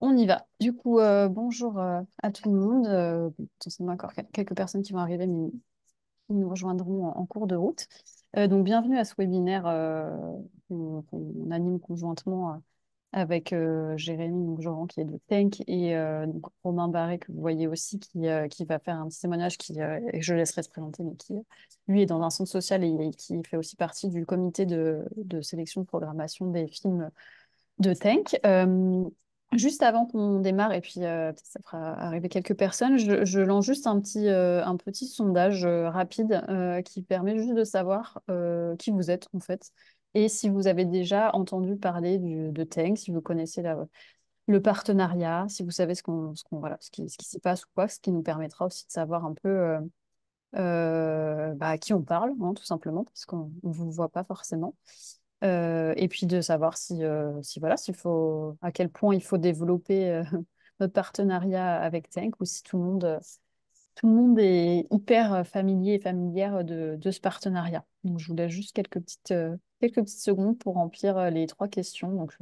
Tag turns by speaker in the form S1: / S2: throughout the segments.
S1: On y va. Du coup, bonjour à tout le monde. Potentiellement encore quelques personnes qui vont arriver, mais ils nous rejoindront en cours de route. Donc, bienvenue à ce webinaire qu'on anime conjointement avec Jérémy donc Joran, qui est de Tank, et donc Romain Barré, que vous voyez aussi, qui va faire un petit témoignage et je laisserai se présenter, mais qui, lui, est dans un centre social et qui fait aussi partie du comité de sélection de programmation des films de Tank. Juste avant qu'on démarre, et puis peut-être ça fera arriver quelques personnes, je lance juste un petit sondage rapide qui permet juste de savoir qui vous êtes en fait. Et si vous avez déjà entendu parler de Tank, si vous connaissez le partenariat, si vous savez voilà, ce qui s'y passe ou quoi, ce qui nous permettra aussi de savoir un peu à qui on parle, hein, tout simplement, parce qu'on ne vous voit pas forcément. Et puis de savoir si voilà, à quel point il faut développer notre partenariat avec Tank ou si tout le monde est hyper familier et familière de ce partenariat. Donc, je vous laisse juste quelques petites secondes pour remplir les trois questions. Donc,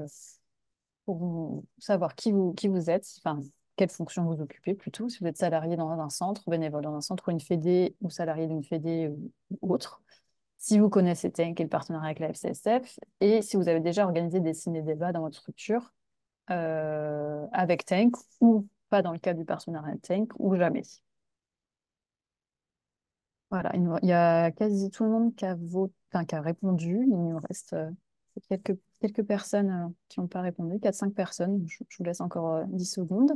S1: pour savoir qui vous êtes, enfin, quelle fonction vous occupez plutôt, si vous êtes salarié dans un centre, bénévole dans un centre ou une fédé ou salarié d'une fédé ou autre, si vous connaissez Tank et le partenariat avec la FCSF, et si vous avez déjà organisé des ciné-débats dans votre structure avec Tank, ou pas dans le cadre du partenariat Tank, ou jamais. Voilà, il y a quasi tout le monde qui a répondu. Il nous reste quelques personnes qui n'ont pas répondu, 4 5 personnes. Je vous laisse encore 10 secondes.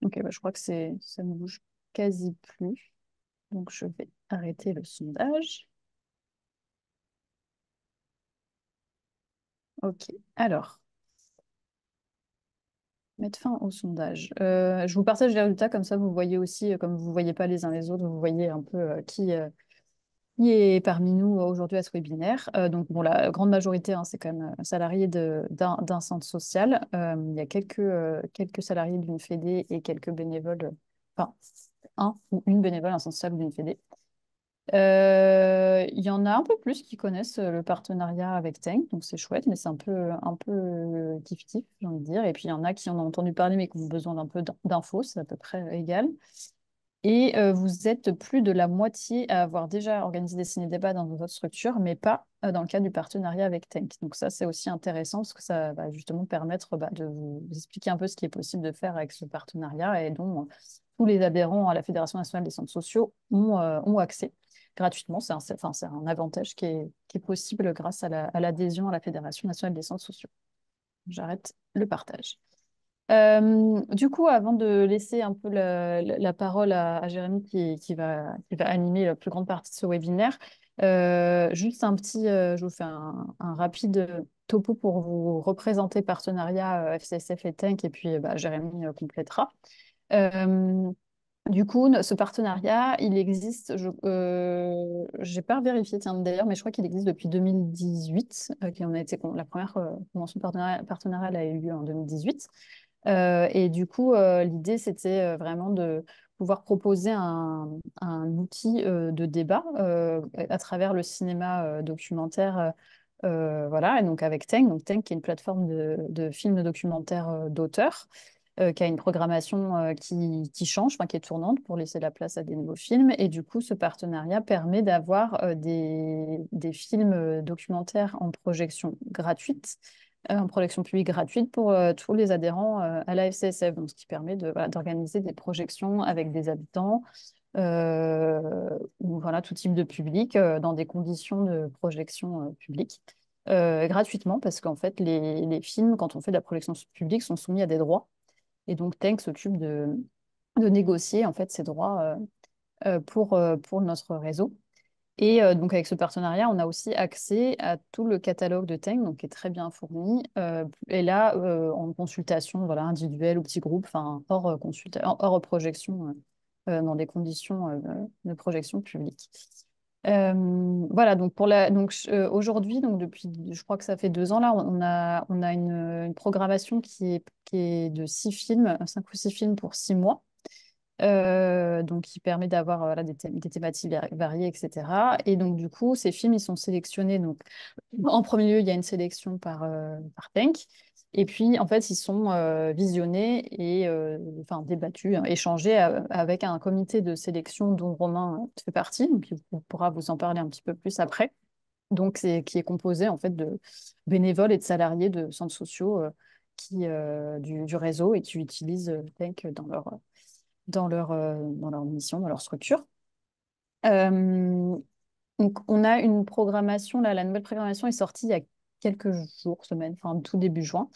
S1: Ok, bah, je crois que ça ne bouge quasi plus. Donc, je vais arrêter le sondage. Ok, alors, mettre fin au sondage. Je vous partage les résultats, comme ça vous voyez aussi, comme vous ne voyez pas les uns les autres, vous voyez un peu qui est parmi nous aujourd'hui à ce webinaire. Donc, bon, la grande majorité, hein, c'est quand même salarié d'un centre social. Il y a quelques salariés d'une fédé et quelques bénévoles, enfin, un ou une bénévole, un centre social ou d'une fédé. Il y en a un peu plus qui connaissent le partenariat avec Tank, donc c'est chouette, mais c'est un peu kiff-kiff, j'ai envie de dire. Et puis il y en a qui en ont entendu parler, mais qui ont besoin d'un peu d'infos, c'est à peu près égal. Et vous êtes plus de la moitié à avoir déjà organisé des ciné-débats dans votre structure, mais pas dans le cadre du partenariat avec Tank. Donc ça, c'est aussi intéressant parce que ça va justement permettre de vous expliquer un peu ce qui est possible de faire avec ce partenariat et dont tous les adhérents à la Fédération nationale des centres sociaux ont accès gratuitement. Enfin, c'est un avantage qui est possible grâce à l'adhésion à la Fédération nationale des centres sociaux. J'arrête le partage. Du coup, avant de laisser un peu la parole à Jérémy qui va animer la plus grande partie de ce webinaire, juste je vous fais un rapide topo pour vous représenter partenariat FCSF et Tank, et puis Jérémy complétera. Euh, du coup, ce partenariat, il existe, je n'ai pas vérifié, tiens, d'ailleurs, mais je crois qu'il existe depuis 2018, la première convention de partenariat elle a eu lieu en 2018. Et du coup, l'idée, c'était vraiment de pouvoir proposer un outil de débat à travers le cinéma documentaire. Voilà, et donc avec Tank, qui est une plateforme de films documentaires d'auteurs, qui a une programmation qui change, enfin, qui est tournante pour laisser la place à des nouveaux films. Et du coup, ce partenariat permet d'avoir des films documentaires en projection gratuite, en projection publique gratuite pour tous les adhérents à la FCSF, donc ce qui permet d'organiser des projections avec des habitants ou voilà, tout type de public dans des conditions de projection publique. Gratuitement parce qu'en fait les films quand on fait de la projection publique sont soumis à des droits et donc Tank s'occupe de négocier en fait ces droits pour notre réseau. Et donc avec ce partenariat, on a aussi accès à tout le catalogue de Tank, donc qui est très bien fourni. Et là, en consultation, voilà, individuelle ou petit groupe, enfin hors projection, dans des conditions de projection publique. Voilà, donc aujourd'hui, donc depuis, je crois que ça fait 2 ans là, on a une programmation qui est de 6 films, 5 ou 6 films pour 6 mois. donc qui permet d'avoir voilà, des thématiques variées, etc. Et donc, du coup, ces films, ils sont sélectionnés. Donc, en premier lieu, il y a une sélection par Tank. Et puis, en fait, ils sont visionnés et enfin, débattus, hein, échangés avec un comité de sélection dont Romain fait partie. Donc, il pourra vous en parler un petit peu plus après. Donc, qui est composé en fait de bénévoles et de salariés de centres sociaux du réseau et qui utilisent Tank dans leur mission, dans leur structure. Euh, donc, on a une programmation, là, la nouvelle programmation est sortie il y a quelques jours, semaines, enfin tout début juin.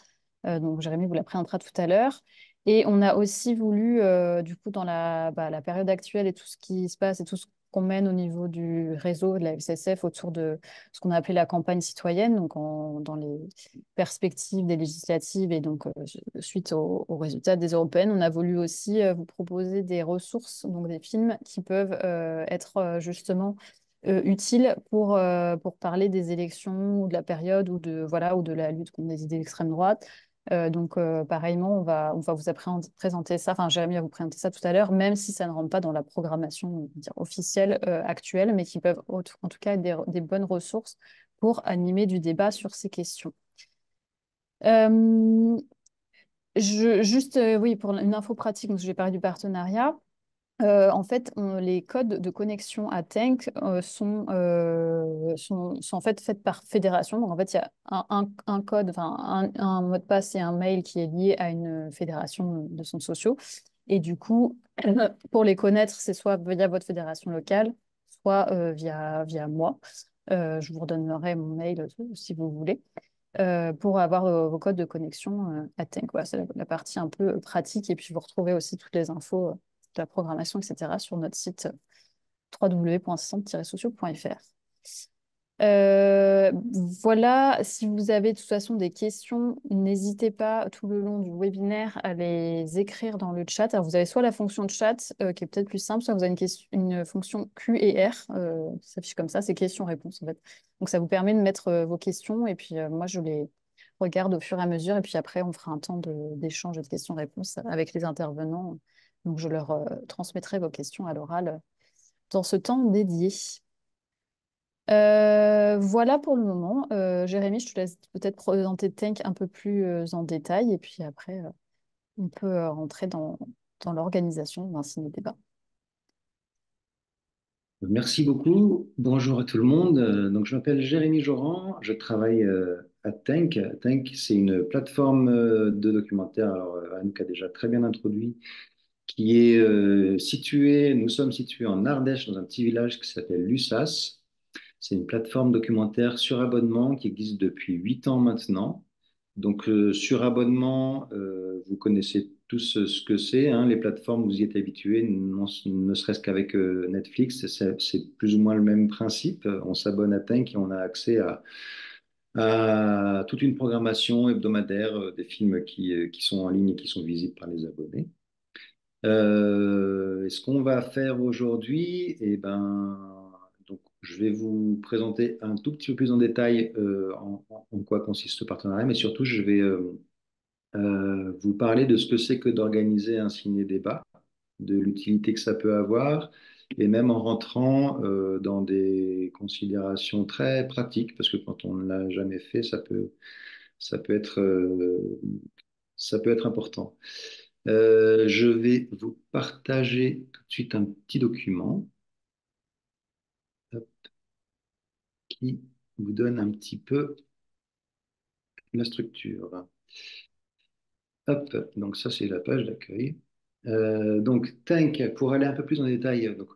S1: Donc, Jérémy vous la présentera tout à l'heure. Et on a aussi voulu, du coup, dans la période actuelle et tout ce qui se passe et tout ce qu'on mène au niveau du réseau de la FCSF autour de ce qu'on a appelé la campagne citoyenne, donc dans les perspectives des législatives et donc suite aux résultats des européennes, on a voulu aussi vous proposer des ressources, donc des films qui peuvent être justement utile pour parler des élections ou de la période ou de la lutte contre les idées d'extrême droite. Pareillement, on va vous présenter ça, enfin Jérémy va vous présenter ça tout à l'heure, même si ça ne rentre pas dans la programmation on va dire, officielle actuelle, mais qui peuvent en tout cas être des bonnes ressources pour animer du débat sur ces questions. Euh, oui, pour une info pratique, donc j'ai parlé du partenariat. En fait, les codes de connexion à Tank sont en fait faits par fédération. Donc, en fait, il y a un code, enfin, un mot de passe et un mail qui est lié à une fédération de centres sociaux. Et du coup, pour les connaître, c'est soit via votre fédération locale, soit via moi. Je vous redonnerai mon mail si vous voulez pour avoir vos codes de connexion à Tank. Voilà, c'est la partie un peu pratique. Et puis, vous retrouvez aussi toutes les infos de la programmation, etc., sur notre site www.centre-sociaux.fr. Euh, voilà, si vous avez de toute façon des questions, n'hésitez pas tout le long du webinaire à les écrire dans le chat. Alors, vous avez soit la fonction de chat qui est peut-être plus simple, soit vous avez une fonction Q et R qui s'affiche comme ça, c'est questions-réponses en fait. Donc ça vous permet de mettre vos questions et puis moi je les regarde au fur et à mesure et puis après on fera un temps d'échange et de questions-réponses avec les intervenants. Donc je leur transmettrai vos questions à l'oral dans ce temps dédié. Voilà pour le moment. Jérémy, je te laisse peut-être présenter Tank un peu plus en détail et puis après, on peut rentrer dans l'organisation d'un ciné-débat.
S2: Merci beaucoup. Bonjour à tout le monde. Donc, je m'appelle Jérémy Joran. Je travaille à Tank. Tank, c'est une plateforme de documentaire. Alors, Anouk a déjà très bien introduit, qui est située. Nous sommes situés en Ardèche, dans un petit village qui s'appelle Lussas. C'est une plateforme documentaire sur abonnement qui existe depuis 8 ans maintenant. Donc, sur abonnement, vous connaissez tous ce que c'est, hein, les plateformes, vous y êtes habitués, ne serait-ce qu'avec Netflix, c'est plus ou moins le même principe. On s'abonne à Tank et on a accès à toute une programmation hebdomadaire des films qui sont en ligne et qui sont visibles par les abonnés. Et ce qu'on va faire aujourd'hui, eh ben, donc, je vais vous présenter un tout petit peu plus en détail en quoi consiste ce partenariat, mais surtout, je vais vous parler de ce que c'est que d'organiser un ciné-débat, de l'utilité que ça peut avoir, et même en rentrant dans des considérations très pratiques, parce que quand on ne l'a jamais fait, ça peut être, ça peut être important. Je vais vous partager tout de suite un petit document hop, qui vous donne un petit peu la structure. Hop, donc ça c'est la page d'accueil. Donc Tank, pour aller un peu plus en détail donc,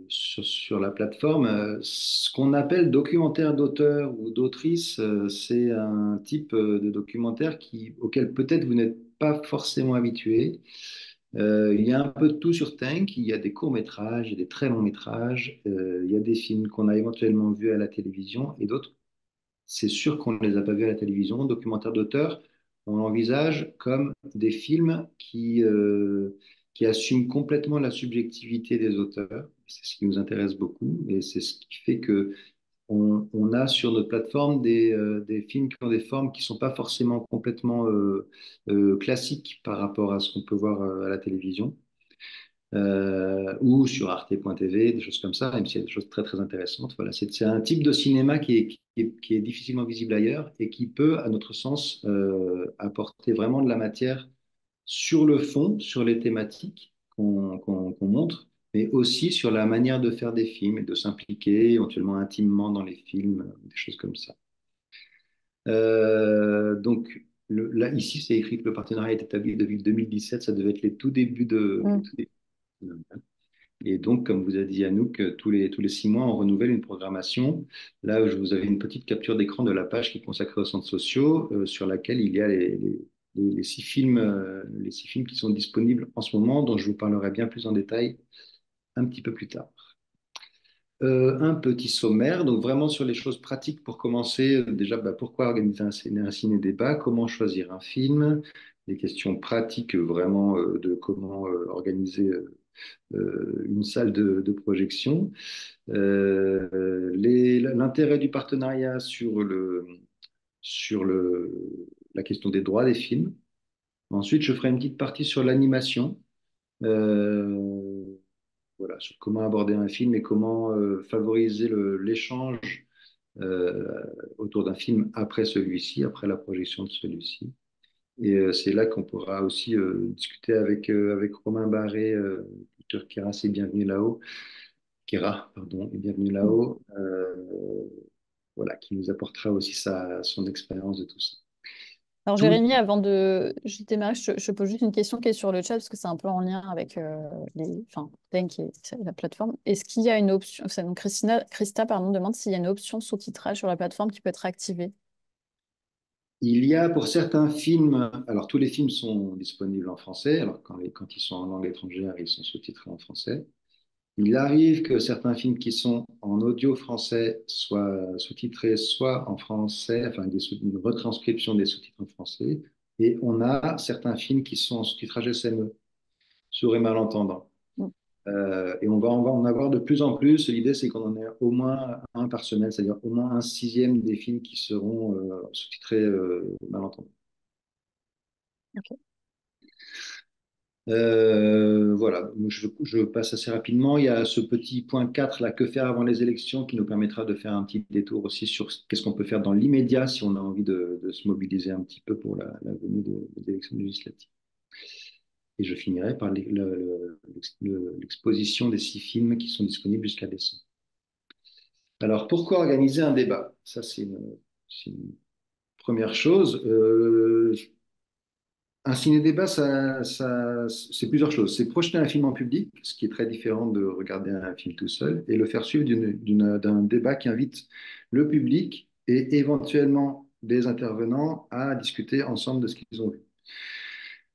S2: sur la plateforme, ce qu'on appelle documentaire d'auteur ou d'autrice, c'est un type de documentaire auquel peut-être vous n'êtes pas forcément habitué. Il y a un peu de tout sur Tank, il y a des courts-métrages, il y a des très longs-métrages, il y a des films qu'on a éventuellement vus à la télévision et d'autres c'est sûr qu'on ne les a pas vus à la télévision. Documentaires d'auteur, on l'envisage comme des films qui assument complètement la subjectivité des auteurs. C'est ce qui nous intéresse beaucoup et c'est ce qui fait que on a sur notre plateforme des films qui ont des formes qui ne sont pas forcément complètement classiques par rapport à ce qu'on peut voir à la télévision. ou sur arte.tv, des choses comme ça, même s'il y a des choses très très intéressantes. Voilà, c'est un type de cinéma qui est difficilement visible ailleurs et qui peut, à notre sens, apporter vraiment de la matière sur le fond, sur les thématiques qu'on montre, mais aussi sur la manière de faire des films et de s'impliquer éventuellement intimement dans les films, des choses comme ça. Donc, là, ici, c'est écrit que le partenariat est établi depuis 2017. Ça devait être les
S1: Mm.
S2: tout débuts. Et donc, comme vous a dit Anouk, tous les 6 mois, on renouvelle une programmation. Là, je vous avais une petite capture d'écran de la page qui est consacrée aux centres sociaux, sur laquelle il y a les 6 films, les 6 films qui sont disponibles en ce moment, dont je vous parlerai bien plus en détail un petit peu plus tard. Un petit sommaire, donc vraiment sur les choses pratiques pour commencer. Déjà, pourquoi organiser un ciné-débat? Comment choisir un film? Des questions pratiques, vraiment, de comment organiser une salle de projection. L'intérêt du partenariat sur la question des droits des films. Ensuite, je ferai une petite partie sur l'animation. Euh, voilà, sur comment aborder un film et comment favoriser l'échange euh, autour d'un film après celui-ci, après la projection de celui-ci. Et c'est là qu'on pourra aussi discuter avec Romain Barré, Peter Keras et Bienvenue là-haut. Kera, pardon, et Bienvenue là-haut, voilà, qui nous apportera aussi son expérience de tout ça.
S1: Alors
S2: Tout,
S1: Jérémy, avant de jeter ma, je pose juste une question qui est sur le chat parce que c'est un peu en lien avec enfin, Tank et la plateforme. Est-ce qu'il y a une option, donc Christa pardon, demande s'il y a une option sous-titrage sur la plateforme qui peut être activée.
S2: il y a pour certains films, alors tous les films sont disponibles en français, alors quand ils sont en langue étrangère, ils sont sous-titrés en français. Il arrive que certains films qui sont en audio français soient sous-titrés soit en français, enfin une retranscription des sous-titres en français, et on a certains films qui sont en sous-titrage SME, sourds et malentendants.
S1: Mm.
S2: Et on va en avoir de plus en plus. L'idée, c'est qu'on en ait au moins un par semaine, c'est-à-dire au moins un sixième des films qui seront sous-titrés malentendants.
S1: Ok.
S2: Voilà, donc je passe assez rapidement. Il y a ce petit point 4 là, que faire avant les élections, qui nous permettra de faire un petit détour aussi sur qu'est-ce qu'on peut faire dans l'immédiat si on a envie de se mobiliser un petit peu pour la venue des élections législatives. Et je finirai par l'exposition des 6 films qui sont disponibles jusqu'à décembre. Alors, pourquoi organiser un débat? Ça, c'est une première chose. Un ciné-débat, c'est plusieurs choses. C'est projeter un film en public, ce qui est très différent de regarder un film tout seul, et le faire suivre d'un débat qui invite le public et éventuellement des intervenants à discuter ensemble de ce qu'ils ont vu.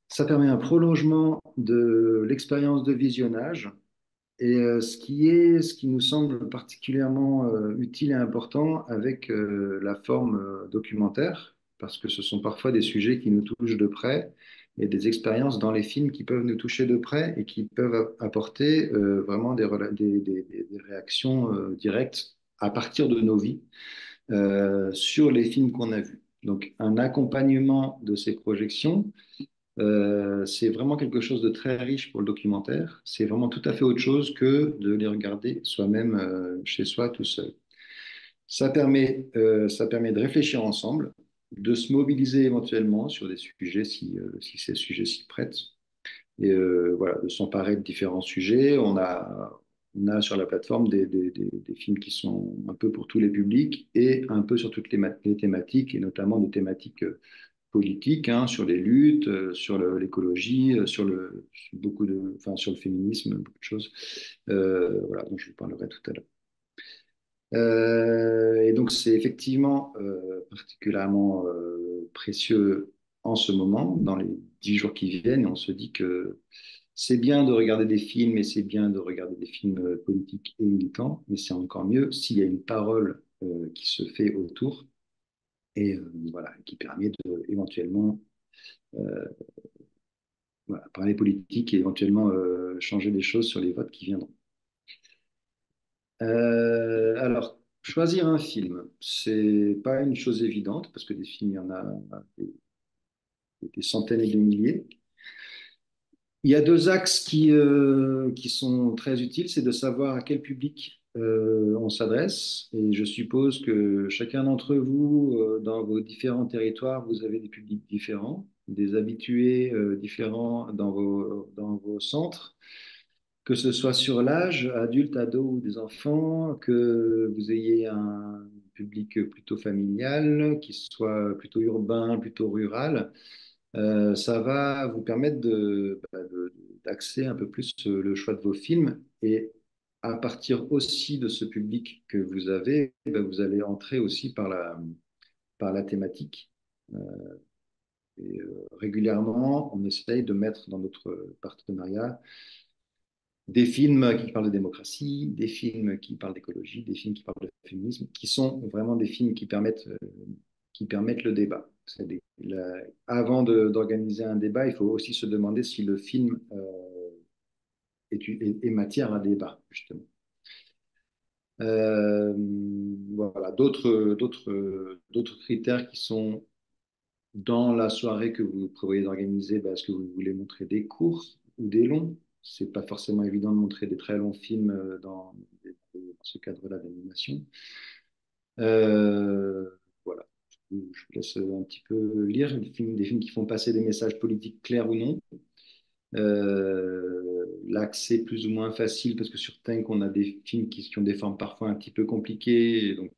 S2: Ça permet un prolongement de l'expérience de visionnage. Et ce qui nous semble particulièrement utile et important avec la forme documentaire, parce que ce sont parfois des sujets qui nous touchent de près et des expériences dans les films qui peuvent nous toucher de près et qui peuvent apporter vraiment des réactions directes à partir de nos vies sur les films qu'on a vus. Donc un accompagnement de ces projections, c'est vraiment quelque chose de très riche pour le documentaire. C'est vraiment tout à fait autre chose que de les regarder soi-même chez soi tout seul. Ça permet de réfléchir ensemble, de se mobiliser éventuellement sur des sujets si ces sujets s'y prêtent, et voilà, de s'emparer de différents sujets. On a sur la plateforme des films qui sont un peu pour tous les publics et un peu sur toutes les thématiques, et notamment des thématiques politique, hein, sur les luttes, sur l'écologie, enfin, sur le féminisme, beaucoup de choses. Voilà, dont je vous parlerai tout à l'heure. Et donc, c'est effectivement particulièrement précieux en ce moment, dans les 10 jours qui viennent. Et on se dit que c'est bien de regarder des films et c'est bien de regarder des films politiques et militants, mais c'est encore mieux s'il y a une parole qui se fait autour et voilà, qui permet de éventuellement voilà, parler politique et éventuellement changer des choses sur les votes qui viendront. Alors, choisir un film, c'est pas une chose évidente parce que des films, il y en a des centaines et des milliers. Il y a deux axes qui sont très utiles, c'est de savoir à quel public on s'adresse. Et je suppose que chacun d'entre vous, dans vos différents territoires, vous avez des publics différents, des habitués différents dans vos centres, que ce soit sur l'âge, adulte, ado ou des enfants, que vous ayez un public plutôt familial, qui soit plutôt urbain, plutôt rural. Ça va vous permettre d'axer un peu plus le choix de vos films et à partir aussi de ce public que vous avez, vous allez entrer aussi par la thématique. Euh, Régulièrement, on essaye de mettre dans notre partenariat des films qui parlent de démocratie, des films qui parlent d'écologie, des films qui parlent de féminisme, qui sont vraiment des films qui permettent le débat. Avant d'organiser un débat, il faut aussi se demander si le film est matière à débat, justement. Euh, voilà, d'autres critères qui sont dans la soirée que vous prévoyez d'organiser, est-ce que vous voulez montrer des courts ou des longs? C'est pas forcément évident de montrer des très longs films dans ce cadre-là d'animation. Euh, voilà. Je vous laisse un petit peu lire des films qui font passer des messages politiques clairs ou non. L'accès plus ou moins facile parce que sur Tank, on a des films qui ont des formes parfois un petit peu compliquées, et donc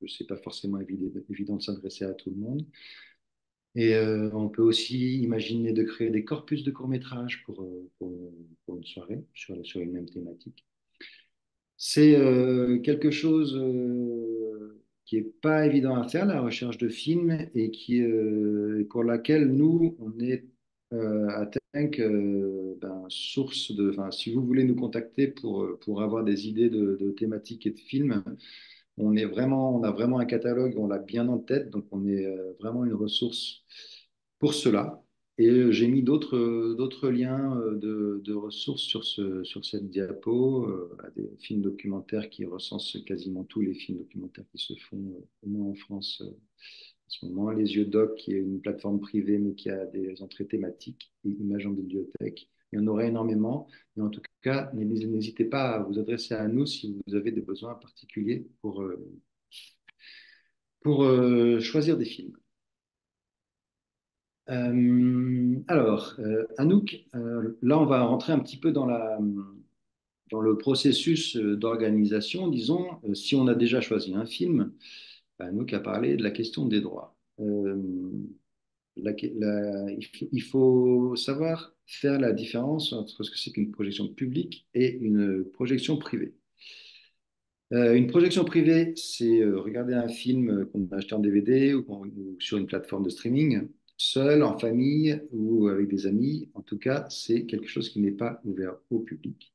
S2: c'est pas forcément évident de s'adresser à tout le monde. Et on peut aussi imaginer de créer des corpus de courts-métrages pour une soirée sur une même thématique. C'est quelque chose qui n'est pas évident à faire, la recherche de films, et pour laquelle nous, on est à Tank, source de. Enfin, si vous voulez nous contacter pour avoir des idées de thématiques et de films, on a vraiment un catalogue, on l'a bien en tête, donc on est vraiment une ressource pour cela. Et j'ai mis d'autres liens de ressources sur cette diapo, à des films documentaires qui recensent quasiment tous les films documentaires qui se font, au moins en France, en ce moment. Les Yeux Doc, qui est une plateforme privée, mais qui a des entrées thématiques, et Images en bibliothèque. Il y en aurait énormément, mais en tout cas, n'hésitez pas à vous adresser à nous si vous avez des besoins particuliers pour choisir des films. Anouk, là, on va rentrer un petit peu dans le processus d'organisation. Disons, si on a déjà choisi un film, Anouk a parlé de la question des droits. Il faut savoir faire la différence entre ce que c'est qu'une projection publique et une projection privée. Une projection privée, c'est regarder un film qu'on a acheté en DVD ou sur une plateforme de streaming, seul, en famille ou avec des amis. En tout cas, c'est quelque chose qui n'est pas ouvert au public.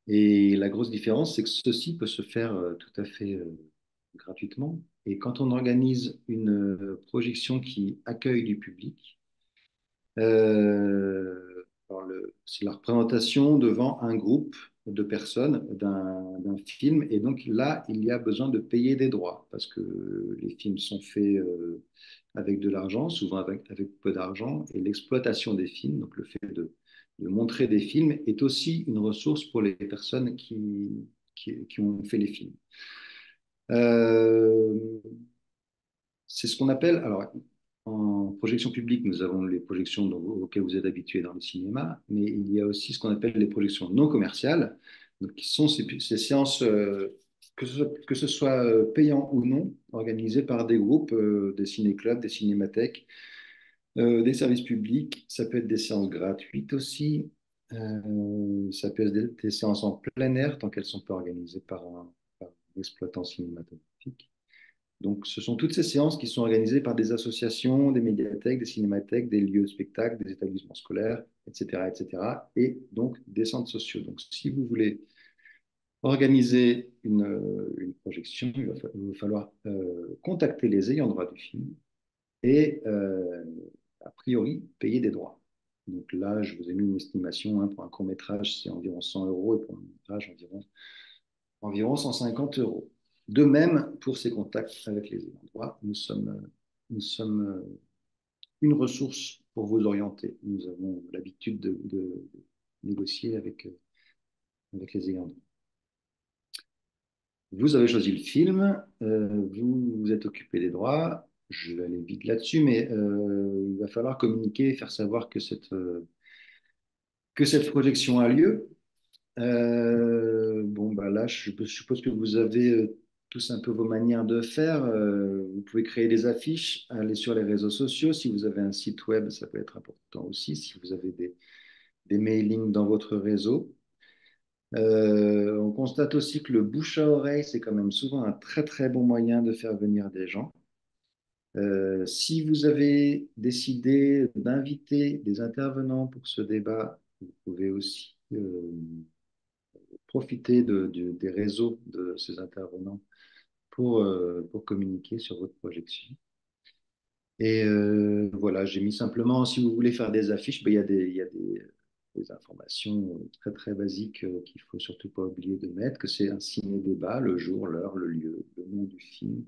S2: Et la grosse différence, c'est que ceci peut se faire tout à fait gratuitement. Et quand on organise une projection qui accueille du public, c'est la représentation devant un groupe de personnes d'un film. Et donc là, il y a besoin de payer des droits parce que les films sont faits avec de l'argent, souvent avec peu d'argent. Et l'exploitation des films, donc le fait de montrer des films, est aussi une ressource pour les personnes qui ont fait les films. Euh, c'est ce qu'on appelle, alors en projection publique, nous avons les projections auxquelles vous êtes habitués dans le cinéma, mais il y a aussi ce qu'on appelle les projections non commerciales, donc, qui sont ces séances, que ce soit payant ou non, organisées par des groupes, des ciné-clubs, des cinémathèques, des services publics. Ça peut être des séances gratuites aussi. Ça peut être des séances en plein air, tant qu'elles ne sont pas organisées par un exploitant cinématographique. Donc, ce sont toutes ces séances qui sont organisées par des associations, des médiathèques, des cinémathèques, des lieux de spectacle, des établissements scolaires, etc., etc., et donc des centres sociaux. Donc, si vous voulez organiser une projection, il va falloir contacter les ayants droit du film et, a priori, payer des droits. Donc là, je vous ai mis une estimation, hein, pour un court-métrage, c'est environ 100 euros, et pour un métrage, environ 150 euros. De même, pour ces contacts avec les ayants droit, nous sommes une ressource pour vous orienter. Nous avons l'habitude de négocier avec les ayants droit. Vous avez choisi le film, vous vous êtes occupé des droits. Je vais aller vite là-dessus, mais il va falloir communiquer et faire savoir que cette projection a lieu. Bon, bah là, je suppose que vous avez tous un peu vos manières de faire. Vous pouvez créer des affiches, aller sur les réseaux sociaux. Si vous avez un site web, ça peut être important aussi. Si vous avez des mailings dans votre réseau. On constate aussi que le bouche à oreille, c'est quand même souvent un très très bon moyen de faire venir des gens. Si vous avez décidé d'inviter des intervenants pour ce débat, vous pouvez aussi profiter des réseaux de ces intervenants pour communiquer sur votre projection. Et voilà, j'ai mis simplement, si vous voulez faire des affiches, ben, il y a des informations très très basiques qu'il faut surtout pas oublier de mettre, que c'est un ciné-débat, le jour, l'heure, le lieu, le nom du film,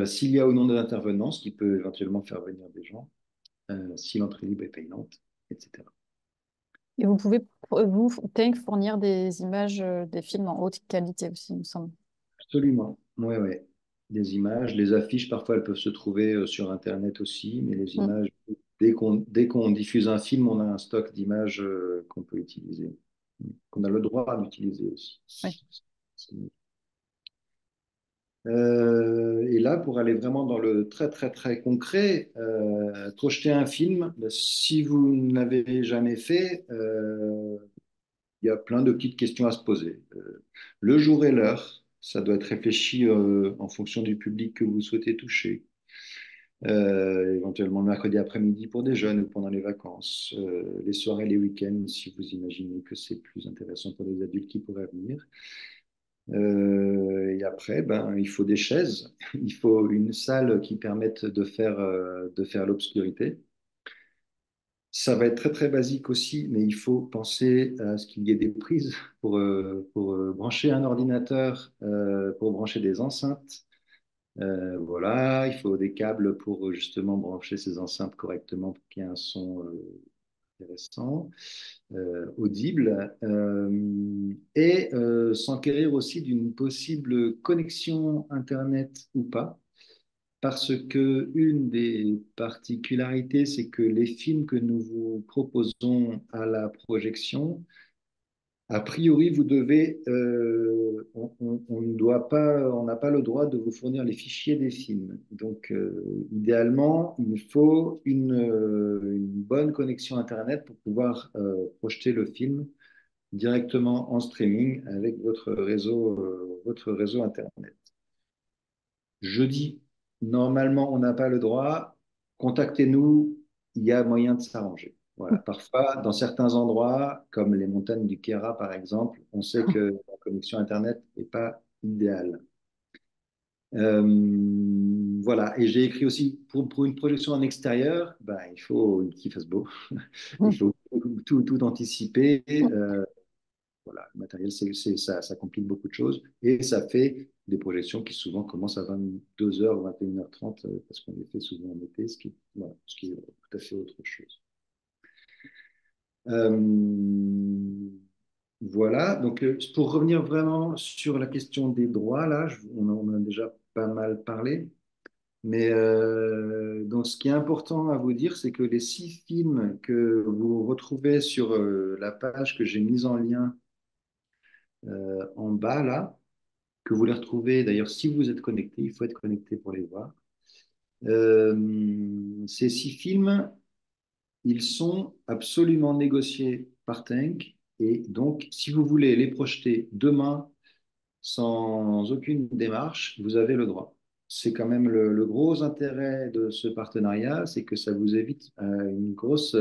S2: s'il y a ou non de l'intervenant, ce qui peut éventuellement faire venir des gens, si l'entrée libre est payante, etc.
S1: Et vous pouvez, vous, Tank, fournir des images des films en haute qualité aussi, il me semble.
S2: Absolument, ouais, ouais. Des images, les affiches, parfois elles peuvent se trouver sur Internet aussi, mais les
S1: Mm.
S2: images, dès qu'on diffuse un film, on a un stock d'images qu'on peut utiliser, qu'on a le droit d'utiliser aussi.
S1: Oui.
S2: Et là, pour aller vraiment dans le très très très concret, projeter un film, ben, si vous ne l'avez jamais fait, il y a plein de petites questions à se poser. Le jour et l'heure, ça doit être réfléchi en fonction du public que vous souhaitez toucher. Éventuellement le mercredi après-midi pour des jeunes ou pendant les vacances, les soirées, les week-ends, si vous imaginez que c'est plus intéressant pour les adultes qui pourraient venir. Et après, ben, il faut des chaises, il faut une salle qui permette de faire l'obscurité. Ça va être très très basique aussi, mais il faut penser à ce qu'il y ait des prises pour brancher un ordinateur, pour brancher des enceintes. Voilà, il faut des câbles pour justement brancher ces enceintes correctement pour qu'il y ait un son intéressant, audible, et s'enquérir aussi d'une possible connexion Internet ou pas. Parce que une des particularités, c'est que les films que nous vous proposons à la projection, a priori, vous devez, on ne doit pas, on n'a pas le droit de vous fournir les fichiers des films. Donc, idéalement, il faut une bonne connexion Internet pour pouvoir projeter le film directement en streaming avec votre réseau Internet. Jeudi, normalement, on n'a pas le droit. Contactez-nous, il y a moyen de s'arranger. Voilà. Parfois, dans certains endroits, comme les montagnes du Kera, par exemple, on sait que la connexion Internet n'est pas idéale. Voilà. Et j'ai écrit aussi, pour une projection en extérieur, ben, il faut qu'il fasse beau. Il faut tout anticiper. Voilà, le matériel, ça complique beaucoup de choses et ça fait des projections qui souvent commencent à 22h, 21h30 parce qu'on les fait souvent en été, voilà, ce qui est tout à fait autre chose. Euh, voilà, donc pour revenir vraiment sur la question des droits, là, on en a déjà pas mal parlé, mais donc ce qui est important à vous dire, c'est que les 6 films que vous retrouvez sur la page que j'ai mise en lien en bas, là, que vous les retrouvez. D'ailleurs, si vous êtes connecté, il faut être connecté pour les voir. Ces 6 films, ils sont absolument négociés par Tank. Et donc, si vous voulez les projeter demain sans aucune démarche, vous avez le droit. C'est quand même le gros intérêt de ce partenariat, c'est que ça vous évite une grosse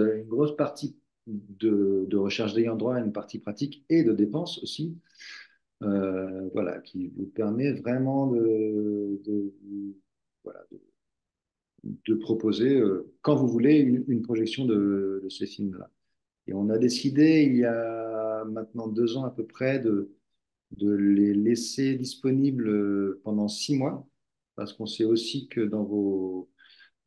S2: partie de recherche d'ayant droit, une partie pratique et de dépenses aussi. Voilà, qui vous permet vraiment voilà, de proposer, quand vous voulez, une projection de ces films-là. Et on a décidé, il y a maintenant 2 ans à peu près, de les laisser disponibles pendant 6 mois, parce qu'on sait aussi que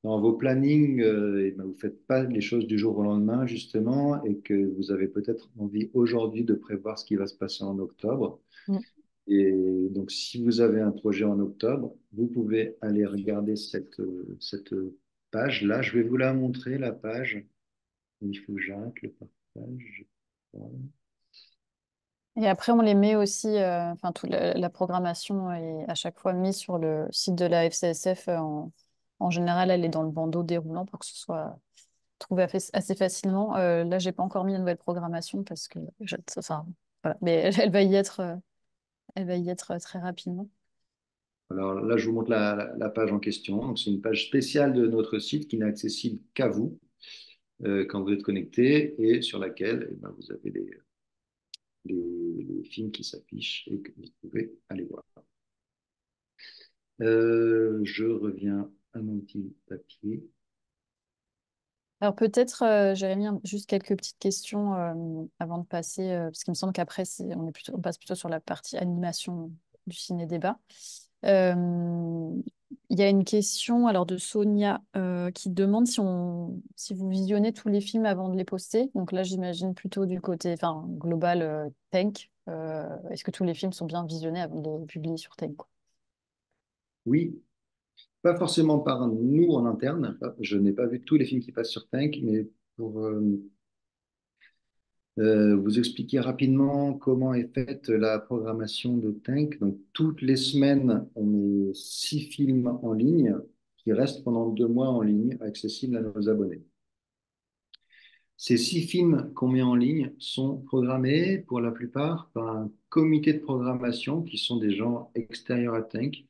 S2: dans vos plannings, eh ben, vous ne faites pas les choses du jour au lendemain, justement, et que vous avez peut-être envie aujourd'hui de prévoir ce qui va se passer en octobre.
S1: Mm.
S2: Et donc, si vous avez un projet en octobre, vous pouvez aller regarder cette page-là. Je vais vous la montrer, la page. Il faut que j'arrête le partage. Voilà.
S1: Et après, on les met aussi, enfin, toute la programmation est à chaque fois mise sur le site de la FCSF. En général, elle est dans le bandeau déroulant pour que ce soit trouvé assez facilement. Là, j'ai pas encore mis la nouvelle programmation parce que, enfin, voilà. Mais elle va y être, elle va y être très rapidement.
S2: Alors là, je vous montre la page en question. Donc, c'est une page spéciale de notre site qui n'est accessible qu'à vous quand vous êtes connecté et sur laquelle eh ben, vous avez les films qui s'affichent et que vous pouvez aller voir. Je reviens à mon petit papier.
S1: Alors peut-être, Jérémy, juste quelques petites questions avant de passer, parce qu'il me semble qu'après, on passe plutôt sur la partie animation du ciné-débat. Euh, Il y a une question alors de Sonia qui demande si vous visionnez tous les films avant de les poster. Donc là, j'imagine plutôt du côté enfin, global Tank. Est-ce que tous les films sont bien visionnés avant de les publier sur Tank, quoi?
S2: Oui, pas forcément par nous en interne. Je n'ai pas vu tous les films qui passent sur Tank, mais pour vous expliquer rapidement comment est faite la programmation de Tank. Donc, toutes les semaines, on met 6 films en ligne qui restent pendant 2 mois en ligne, accessibles à nos abonnés. Ces 6 films qu'on met en ligne sont programmés pour la plupart par un comité de programmation qui sont des gens extérieurs à Tank,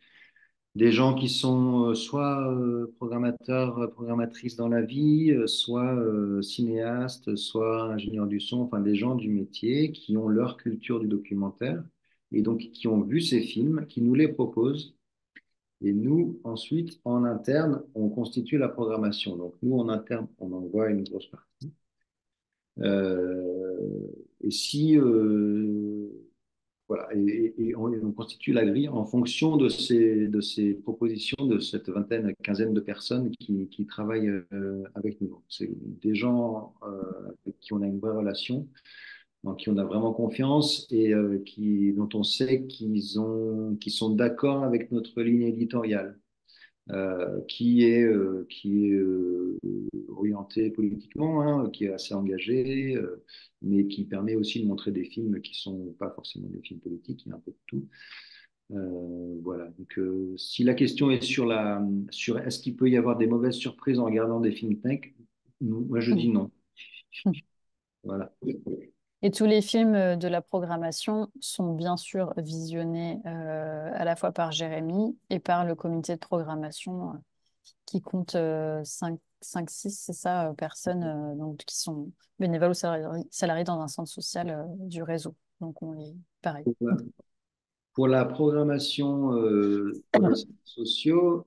S2: des gens qui sont soit programmateurs, programmatrices dans la vie, soit cinéastes, soit ingénieurs du son, enfin des gens du métier qui ont leur culture du documentaire et donc qui ont vu ces films, qui nous les proposent. Et nous, ensuite, en interne, on constitue la programmation. Donc nous, en interne, on envoie une grosse partie. Euh, et si voilà, et on constitue la grille en fonction de ces propositions de cette vingtaine, quinzaine de personnes qui travaillent avec nous. C'est des gens avec qui on a une vraie relation, en qui on a vraiment confiance et dont on sait qu'ils sont d'accord avec notre ligne éditoriale qui est orienté politiquement, hein, qui est assez engagé, mais qui permet aussi de montrer des films qui sont pas forcément des films politiques, il y a un peu de tout. Voilà. Donc, si la question est sur est-ce qu'il peut y avoir des mauvaises surprises en regardant des films tech, moi je dis non. Voilà.
S1: Et tous les films de la programmation sont bien sûr visionnés à la fois par Jérémy et par le comité de programmation qui compte 5-6, c'est ça, personnes donc, qui sont bénévoles ou salariés dans un centre social du réseau. Donc on est pareil.
S2: Pour la programmation pour les services sociaux,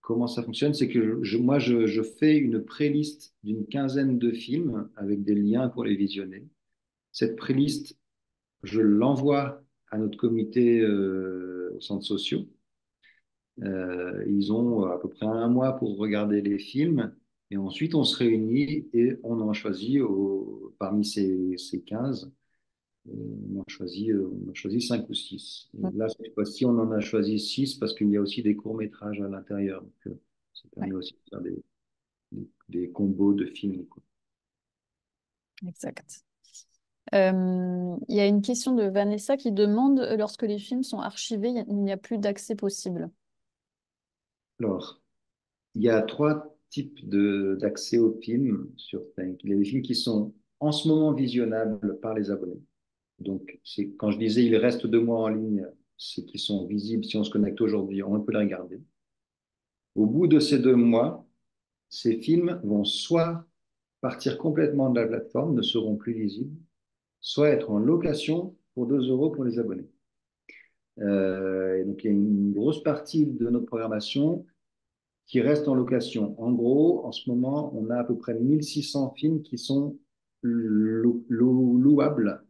S2: comment ça fonctionne? C'est que moi, je fais une pré-liste d'une quinzaine de films avec des liens pour les visionner. Cette pré-liste, je l'envoie à notre comité aux centres sociaux. Ils ont à peu près un mois pour regarder les films. Et ensuite, on se réunit et on en choisit parmi ces 15 on a choisi 5 ou 6. Et là, cette fois-ci, on en a choisi 6 parce qu'il y a aussi des courts-métrages à l'intérieur. Donc, ça
S1: Ouais,
S2: permet aussi de faire des combos de films, quoi.
S1: exact. Il y a une question de Vanessa qui demande lorsque les films sont archivés, il n'y a plus d'accès possible.
S2: Alors, il y a 3 types d'accès aux films sur Tank. Il y a des films qui sont en ce moment visionnables par les abonnés. Donc, quand je disais ils restent 2 mois en ligne, c'est qu'ils sont visibles si on se connecte aujourd'hui, on peut les regarder. Au bout de ces 2 mois, ces films vont soit partir complètement de la plateforme, ne seront plus visibles, soit être en location pour 2 euros pour les abonnés. Et donc, il y a une grosse partie de notre programmation qui reste en location. En gros, en ce moment, on a à peu près 1600 films qui sont louables,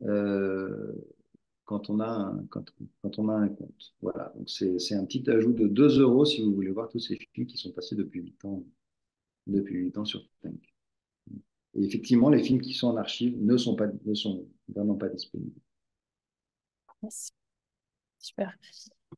S2: euh, quand on a un compte. Voilà, donc c'est un petit ajout de 2 euros si vous voulez voir tous ces films qui sont passés depuis 8 ans sur Tank. Et effectivement, les films qui sont en archive ne sont vraiment pas disponibles.
S1: Yes. Super.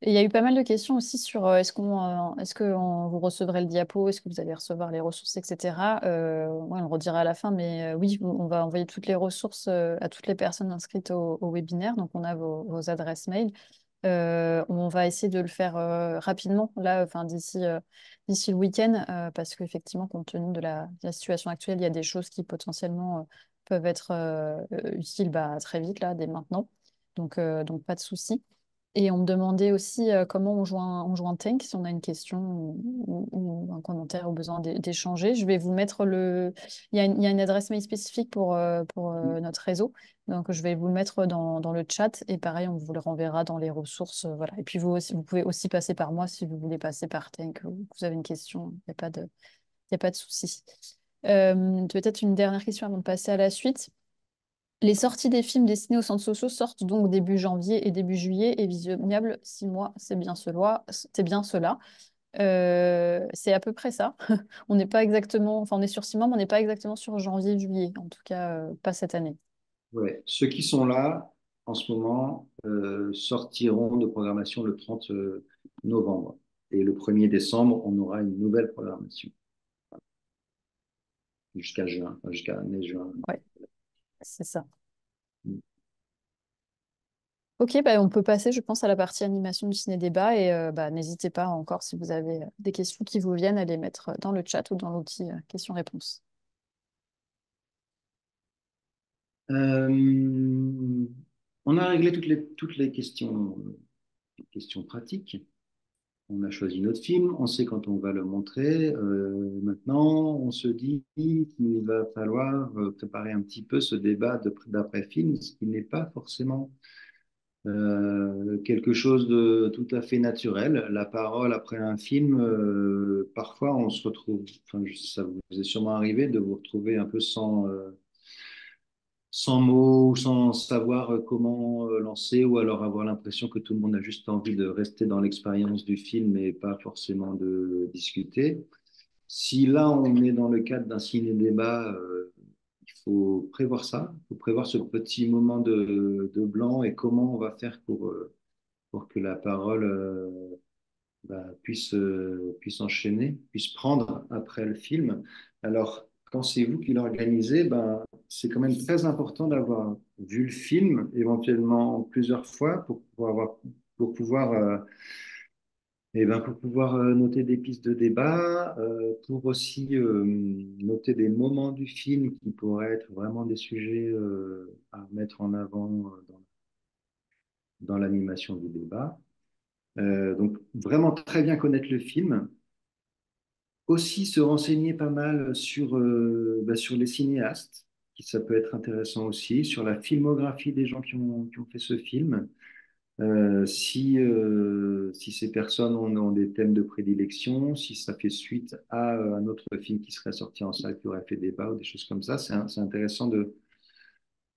S1: Et il y a eu pas mal de questions aussi sur est-ce que vous recevrez le diapo, est-ce que vous allez recevoir les ressources, etc. Ouais, on le redira à la fin, mais oui, on va envoyer toutes les ressources à toutes les personnes inscrites au webinaire. Donc, on a vos adresses mail. On va essayer de le faire rapidement, là, enfin, d'ici le week-end, parce qu'effectivement, compte tenu de la situation actuelle, il y a des choses qui potentiellement peuvent être utiles bah, très vite, là, dès maintenant. Donc pas de souci. Et on me demandait aussi comment on joint Tank, si on a une question ou un commentaire ou besoin d'échanger. Je vais vous mettre il y a une adresse mail spécifique pour notre réseau. Donc, je vais vous le mettre dans le chat et pareil, on vous le renverra dans les ressources. Voilà. Et puis, vous pouvez aussi passer par moi si vous voulez passer par Tank ou que vous avez une question. Il y a pas de souci. Peut-être une dernière question avant de passer à la suite. Les sorties des films destinés aux centres sociaux sortent donc début janvier et début juillet et visionnables 6 mois. C'est bien cela. C'est bien cela. C'est à peu près ça. On n'est pas exactement, enfin, on est sur 6 mois, mais on n'est pas exactement sur janvier-juillet. En tout cas, pas cette année.
S2: Ouais. Ceux qui sont là en ce moment sortiront de programmation le 30 novembre. Et le 1er décembre, on aura une nouvelle programmation jusqu'à juin, enfin, jusqu'à mai-juin.
S1: Ouais, c'est ça. Ok, bah, on peut passer, je pense, à la partie animation du ciné-débat et bah, n'hésitez pas encore si vous avez des questions qui vous viennent à les mettre dans le chat ou dans l'outil questions-réponses.
S2: Euh, on a réglé toutes les questions pratiques. On a choisi notre film, on sait quand on va le montrer. Maintenant, on se dit qu'il va falloir préparer un petit peu ce débat d'après-film, ce qui n'est pas forcément quelque chose de tout à fait naturel. La parole après un film, parfois on se retrouve, enfin, ça vous est sûrement arrivé de vous retrouver un peu sans mots ou sans savoir comment lancer ou alors avoir l'impression que tout le monde a juste envie de rester dans l'expérience du film et pas forcément de discuter. Si là on est dans le cadre d'un ciné-débat, il faut prévoir ça, il faut prévoir ce petit moment de blanc et comment on va faire pour que la parole puisse enchaîner, puisse prendre après le film. Alors, quand c'est vous qui l'organisez, ben, c'est quand même très important d'avoir vu le film, éventuellement plusieurs fois, pour pouvoir, pour pouvoir noter des pistes de débat, pour aussi noter des moments du film qui pourraient être vraiment des sujets à mettre en avant dans l'animation du débat. Donc, vraiment très bien connaître le film. Aussi se renseigner pas mal sur les cinéastes, qui ça peut être intéressant aussi, sur la filmographie des gens qui ont fait ce film. Si ces personnes ont des thèmes de prédilection, si ça fait suite à un autre film qui serait sorti en salle qui aurait fait débat ou des choses comme ça, c'est intéressant de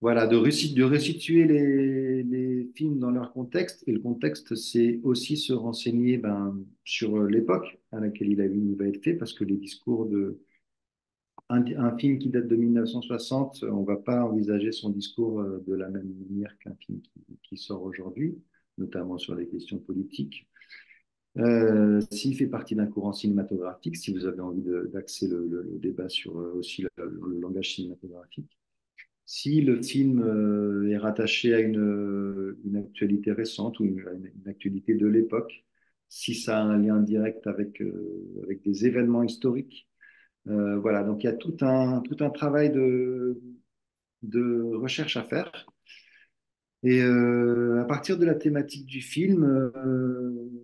S2: resituer les films dans leur contexte. Et le contexte, c'est aussi se renseigner sur l'époque à laquelle il va être fait, parce que les discours un film qui date de 1960, on ne va pas envisager son discours de la même manière qu'un film qui sort aujourd'hui, notamment sur les questions politiques. S'il fait partie d'un courant cinématographique, si vous avez envie d'axer le débat sur aussi le langage cinématographique, si le film est rattaché à une actualité récente ou une actualité de l'époque, si ça a un lien direct avec des événements historiques. Voilà, donc il y a tout un travail de recherche à faire. Et à partir de la thématique du film,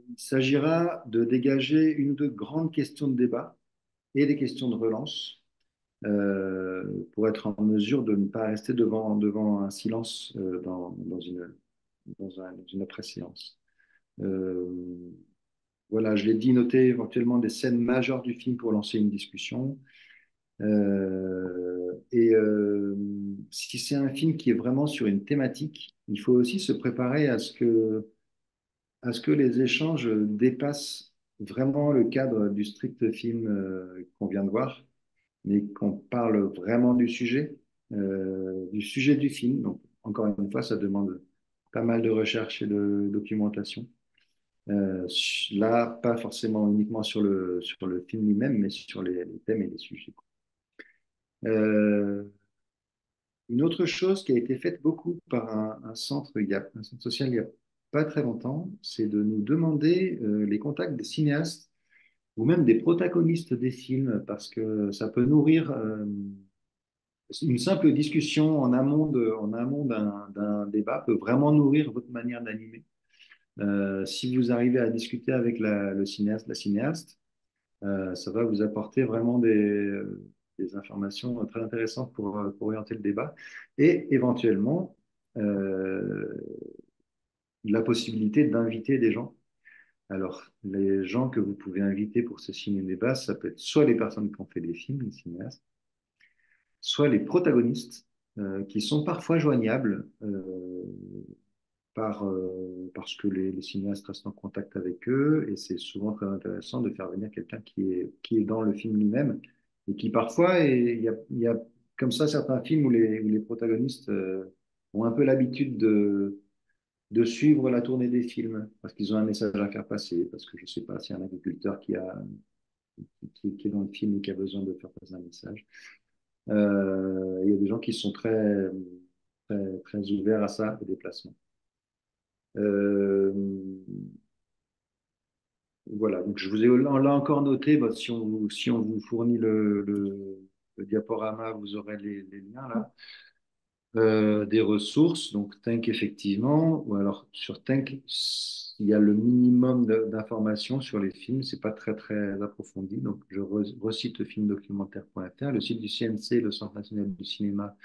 S2: il s'agira de dégager une ou deux grandes questions de débat et des questions de relance pour être en mesure de ne pas rester devant un silence dans une après-séance. Euh, voilà, je l'ai dit, noter éventuellement des scènes majeures du film pour lancer une discussion. Si c'est un film qui est vraiment sur une thématique, il faut aussi se préparer à ce que les échanges dépassent vraiment le cadre du strict film qu'on vient de voir, mais qu'on parle vraiment du sujet du film. Donc, encore une fois, ça demande pas mal de recherche et de documentation. Là, pas forcément uniquement sur le film lui-même, mais sur les thèmes et les sujets. Euh, une autre chose qui a été faite beaucoup par un centre social il n'y a pas très longtemps, c'est de nous demander les contacts des cinéastes ou même des protagonistes des films, parce que ça peut nourrir une simple discussion en amont d'un débat peut vraiment nourrir votre manière d'animer. Si vous arrivez à discuter avec le cinéaste, la cinéaste, ça va vous apporter vraiment des informations très intéressantes pour orienter le débat et éventuellement euh, la possibilité d'inviter des gens. Alors, les gens que vous pouvez inviter pour ce ciné-débat, ça peut être soit les personnes qui ont fait des films, les cinéastes, soit les protagonistes, qui sont parfois joignables parce que les cinéastes restent en contact avec eux, et c'est souvent très intéressant de faire venir quelqu'un qui est dans le film lui-même, et qui parfois, il y a comme ça certains films où les protagonistes ont un peu l'habitude de suivre la tournée des films, parce qu'ils ont un message à faire passer, parce que je ne sais pas s'il y a un agriculteur qui est dans le film et qui a besoin de faire passer un message. Il y a des gens qui sont très ouverts à ça, au déplacement. Euh, voilà, donc je vous ai là encore noté, bah, si on vous fournit le diaporama, vous aurez les liens là. Des ressources, donc Think effectivement, ou alors sur Think, il y a le minimum d'informations sur les films, c'est pas très approfondi, donc je recite filmdocumentaire.fr, le site du CNC, le Centre national du cinéma,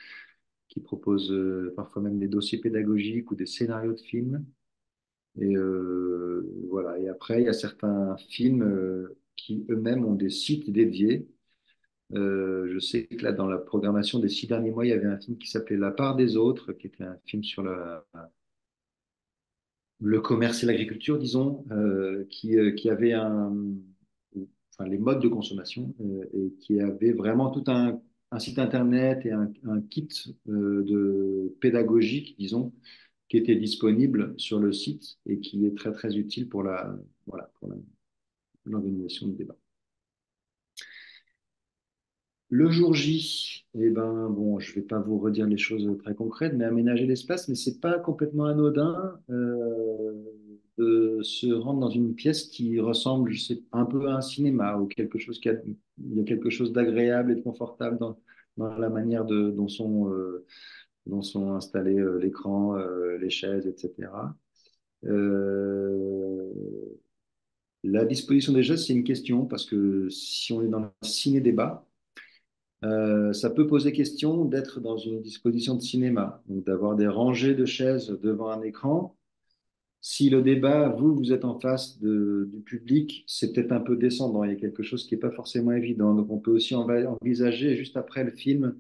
S2: qui propose parfois même des dossiers pédagogiques ou des scénarios de films. Et voilà. Et après, il y a certains films qui eux-mêmes ont des sites dédiés. Je sais que là, dans la programmation des 6 derniers mois, il y avait un film qui s'appelait La part des autres, qui était un film sur le commerce et l'agriculture, disons, qui avait enfin, les modes de consommation et qui avait vraiment tout un site internet et un kit pédagogique, disons, qui était disponible sur le site et qui est très utile pour voilà, pour l'organisation du débat. Le jour J, eh ben, bon, je ne vais pas vous redire les choses très concrètes, mais aménager l'espace, mais c'est pas complètement anodin de se rendre dans une pièce qui ressemble, je sais, un peu à un cinéma ou quelque chose il y a quelque chose d'agréable et de confortable dans la manière dont sont installés l'écran, les chaises, etc. Euh, la disposition des gestes, c'est une question parce que si on est dans un ciné-débat, ça peut poser question d'être dans une disposition de cinéma, donc d'avoir des rangées de chaises devant un écran. Si le débat, vous êtes en face du public, c'est peut-être un peu descendant. Il y a quelque chose qui n'est pas forcément évident. Donc, on peut aussi envisager, juste après le film,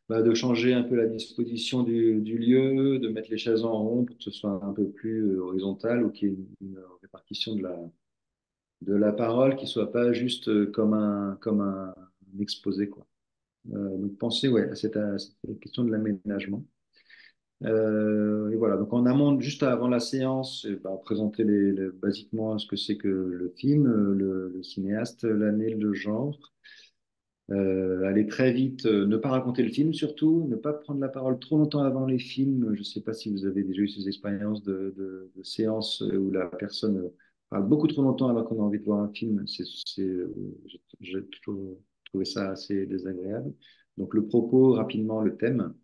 S2: bah, de changer un peu la disposition du lieu, de mettre les chaises en rond pour que ce soit un peu plus horizontal ou qu'il y ait une répartition de la parole qui soit pas juste comme un exposé, quoi. Donc pensez ouais, à cette question de l'aménagement. Et voilà, donc en amont, juste avant la séance, bah, présenter basiquement ce que c'est que le film, le cinéaste, l'année, le genre. Aller très vite, ne pas raconter le film surtout, ne pas prendre la parole trop longtemps avant les films. Je ne sais pas si vous avez déjà eu ces expériences de séances où la personne parle beaucoup trop longtemps alors qu'on a envie de voir un film. J'ai toujours trouvé ça assez désagréable. Donc le propos, rapidement, le thème.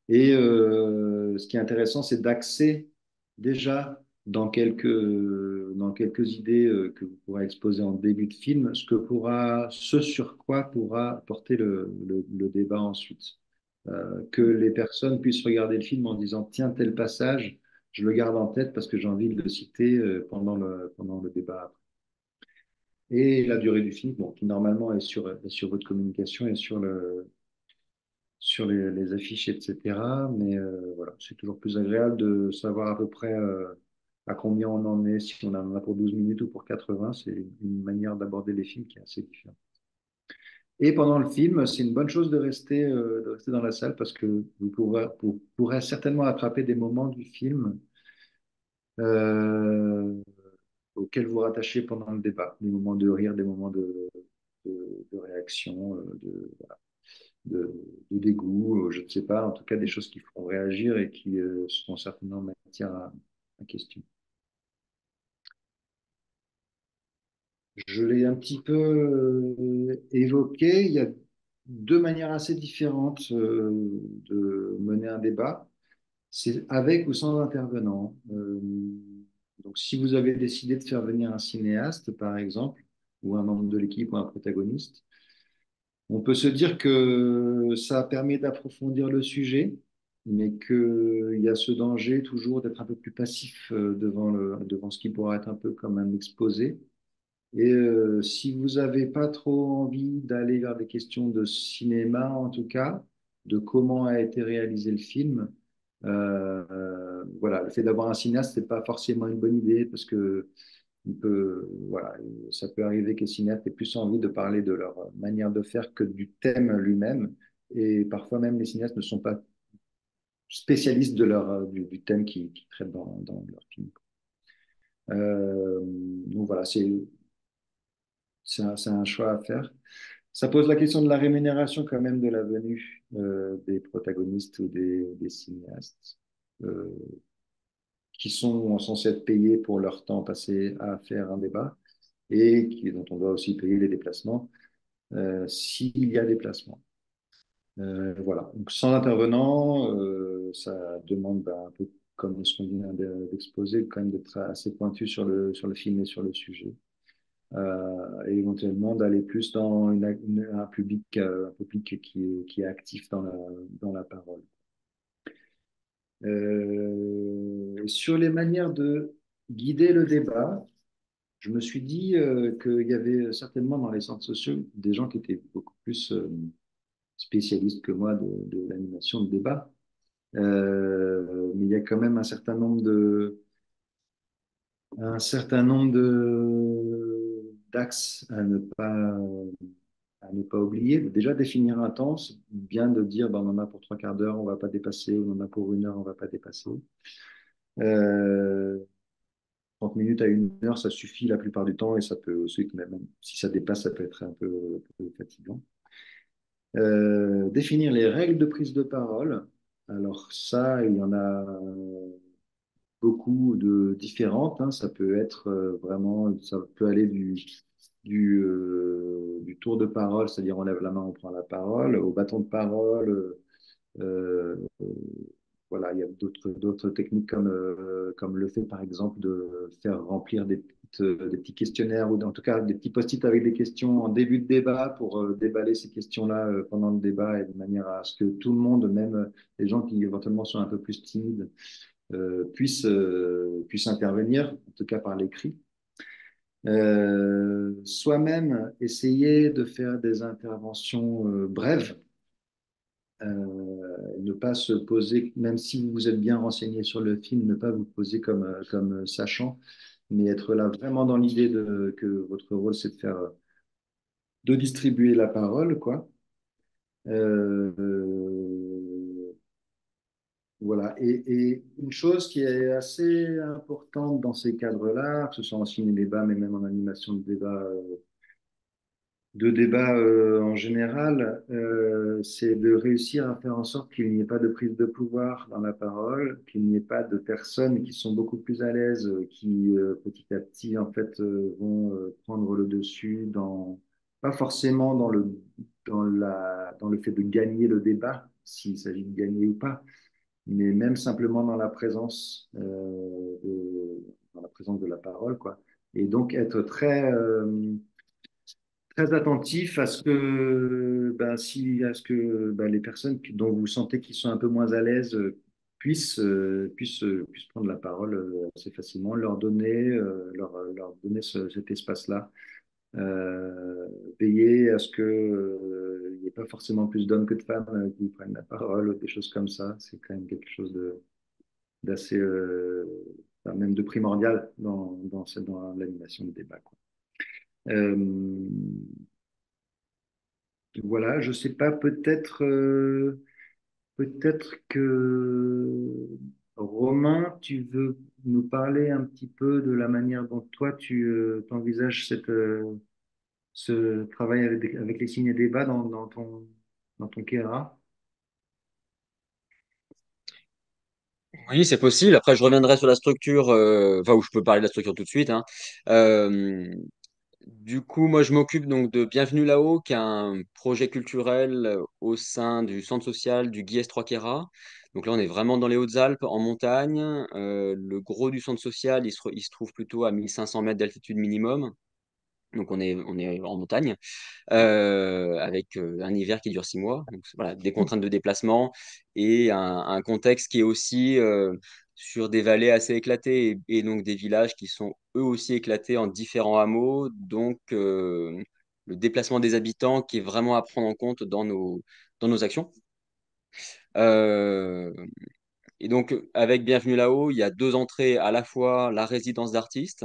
S2: Et ce qui est intéressant, c'est d'axer déjà dans quelques idées que vous pourrez exposer en début de film, ce sur quoi pourra porter le débat ensuite. Que les personnes puissent regarder le film en disant, tiens, tel passage, je le garde en tête parce que j'ai envie de le citer pendant le débat. Et la durée du film, bon, qui normalement est sur votre communication et sur les affiches, etc. Mais voilà, c'est toujours plus agréable de savoir à peu près à combien on en est, si on en a pour 12 minutes ou pour 80. C'est une manière d'aborder les films qui est assez différente. Et pendant le film, c'est une bonne chose de rester dans la salle parce que vous pourrez certainement attraper des moments du film euh, auxquels vous rattachiez pendant le débat, des moments de rire, des moments de réaction, de, de dégoût, je ne sais pas, en tout cas des choses qui feront réagir et qui seront certainement matière à question. Je l'ai un petit peu évoqué, il y a deux manières assez différentes de mener un débat. C'est avec ou sans intervenant. Donc, si vous avez décidé de faire venir un cinéaste, par exemple, ou un membre de l'équipe ou un protagoniste, on peut se dire que ça permet d'approfondir le sujet, mais qu'il y a ce danger toujours d'être un peu plus passif devant ce qui pourrait être un peu comme un exposé. Et si vous n'avez pas trop envie d'aller vers des questions de cinéma, en tout cas, de comment a été réalisé le film, voilà, le fait d'avoir un cinéaste, c'est pas forcément une bonne idée parce que voilà, ça peut arriver que les cinéastes aient plus envie de parler de leur manière de faire que du thème lui-même. Et parfois même, les cinéastes ne sont pas spécialistes du thème qu'ils traitent dans leur film. Donc voilà, c'est un choix à faire. Ça pose la question de la rémunération quand même de la venue des protagonistes ou des cinéastes euh, qui sont censés être payés pour leur temps passé à faire un débat et dont on doit aussi payer les déplacements s'il y a déplacement. Voilà. Donc, sans intervenant, ça demande un peu comme ce qu'on vient d'exposer, quand même d'être assez pointu sur le film et sur le sujet. Et éventuellement d'aller plus dans un public qui est actif dans la parole. Sur les manières de guider le débat, je me suis dit qu'il y avait certainement dans les centres sociaux des gens qui étaient beaucoup plus spécialistes que moi de l'animation de débat. Mais il y a quand même un certain nombre d'axes à ne pas oublier. Déjà, définir un temps, c'est bien de dire ben, on en a pour trois quarts d'heure, on ne va pas dépasser, ou on en a pour une heure, on ne va pas dépasser. Euh, 30 minutes à une heure, ça suffit la plupart du temps et ça peut aussi, même si ça dépasse, ça peut être un peu fatigant. Définir les règles de prise de parole. Alors ça, il y en a beaucoup de différentes, hein. Ça peut être vraiment, ça peut aller du tour de parole, c'est-à-dire on lève la main, on prend la parole, au bâton de parole. Euh, voilà, il y a d'autres techniques comme le fait, par exemple, de faire remplir des petits questionnaires ou en tout cas des petits post-it avec des questions en début de débat pour déballer ces questions-là pendant le débat et de manière à ce que tout le monde, même les gens qui éventuellement sont un peu plus timides, puissent intervenir, en tout cas par l'écrit. Soi-même, essayer de faire des interventions brèves, ne pas se poser, même si vous êtes bien renseigné sur le film, ne pas vous poser comme sachant, mais être là vraiment dans l'idée que votre rôle, c'est de distribuer la parole, quoi. Voilà. Et une chose qui est assez importante dans ces cadres-là, que ce soit en ciné-débat, mais même en animation de débat en général, c'est de réussir à faire en sorte qu'il n'y ait pas de prise de pouvoir dans la parole, qu'il n'y ait pas de personnes qui sont beaucoup plus à l'aise, qui petit à petit en fait vont prendre le dessus pas forcément dans le fait de gagner le débat, s'il s'agit de gagner ou pas, mais même simplement dans la présence de la parole, quoi. Et donc être très attentif à ce que, à ce que les personnes dont vous sentez qu'ils sont un peu moins à l'aise puissent prendre la parole assez facilement, leur donner cet espace-là euh, veiller à ce que il n'y ait pas forcément plus d'hommes que de femmes qui prennent la parole, ou des choses comme ça. C'est quand même quelque chose d'assez, enfin, même de primordial dans l'animation de débat, quoi. Euh, voilà, je sais pas, peut-être que Romain, tu veux nous parler un petit peu de la manière dont toi tu envisages ce travail avec les signes et débats dans ton Kera.
S3: Oui, c'est possible. Après, je reviendrai sur la structure, enfin, où je peux parler de la structure tout de suite, hein. Euh, du coup, moi, je m'occupe donc de Bienvenue là-haut, qui est un projet culturel au sein du centre social du Guiers Trois Queyras. Donc là, on est vraiment dans les Hautes-Alpes, en montagne. Le gros du centre social, il se trouve plutôt à 1500 mètres d'altitude minimum. Donc on est en montagne, avec un hiver qui dure 6 mois. Donc voilà, des contraintes de déplacement et un contexte qui est aussi sur des vallées assez éclatées et donc des villages qui sont eux aussi éclatés en différents hameaux. Donc le déplacement des habitants qui est vraiment à prendre en compte dans nos actions. Euh, et donc avec Bienvenue là-haut, il y a deux entrées, à la fois la résidence d'artistes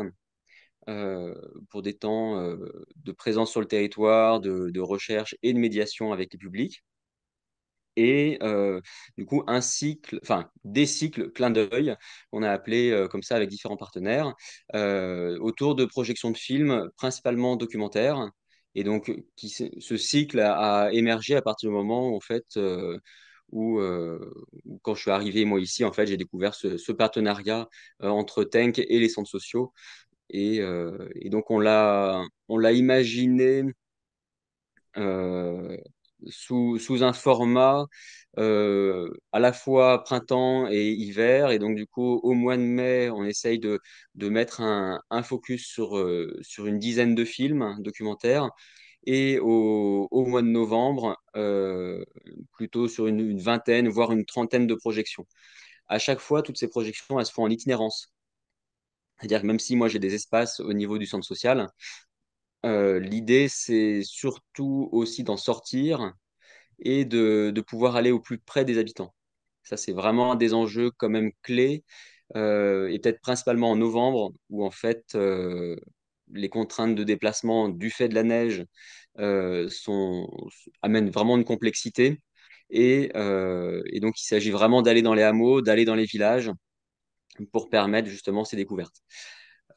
S3: euh, pour des temps de présence sur le territoire, de recherche et de médiation avec les publics. Et du coup, un cycle, enfin des cycles clin d'œil qu'on a appelé comme ça avec différents partenaires autour de projections de films, principalement documentaires. Et donc, ce cycle a émergé à partir du moment en fait, où quand je suis arrivé moi ici, en fait, j'ai découvert ce partenariat entre Tank et les centres sociaux et donc, on l'a imaginé euh, sous un format à la fois printemps et hiver. Et donc, du coup, au mois de mai, on essaye de mettre un focus sur une dizaine de films documentaires. Et au mois de novembre, plutôt sur une vingtaine, voire une trentaine de projections. À chaque fois, toutes ces projections, elles se font en itinérance. C'est-à-dire que même si moi j'ai des espaces au niveau du centre social, l'idée c'est surtout aussi d'en sortir et de pouvoir aller au plus près des habitants. Ça, c'est vraiment un des enjeux quand même clés, et peut-être principalement en novembre, où en fait les contraintes de déplacement du fait de la neige amènent vraiment une complexité. Et donc, il s'agit vraiment d'aller dans les hameaux, d'aller dans les villages pour permettre justement ces découvertes.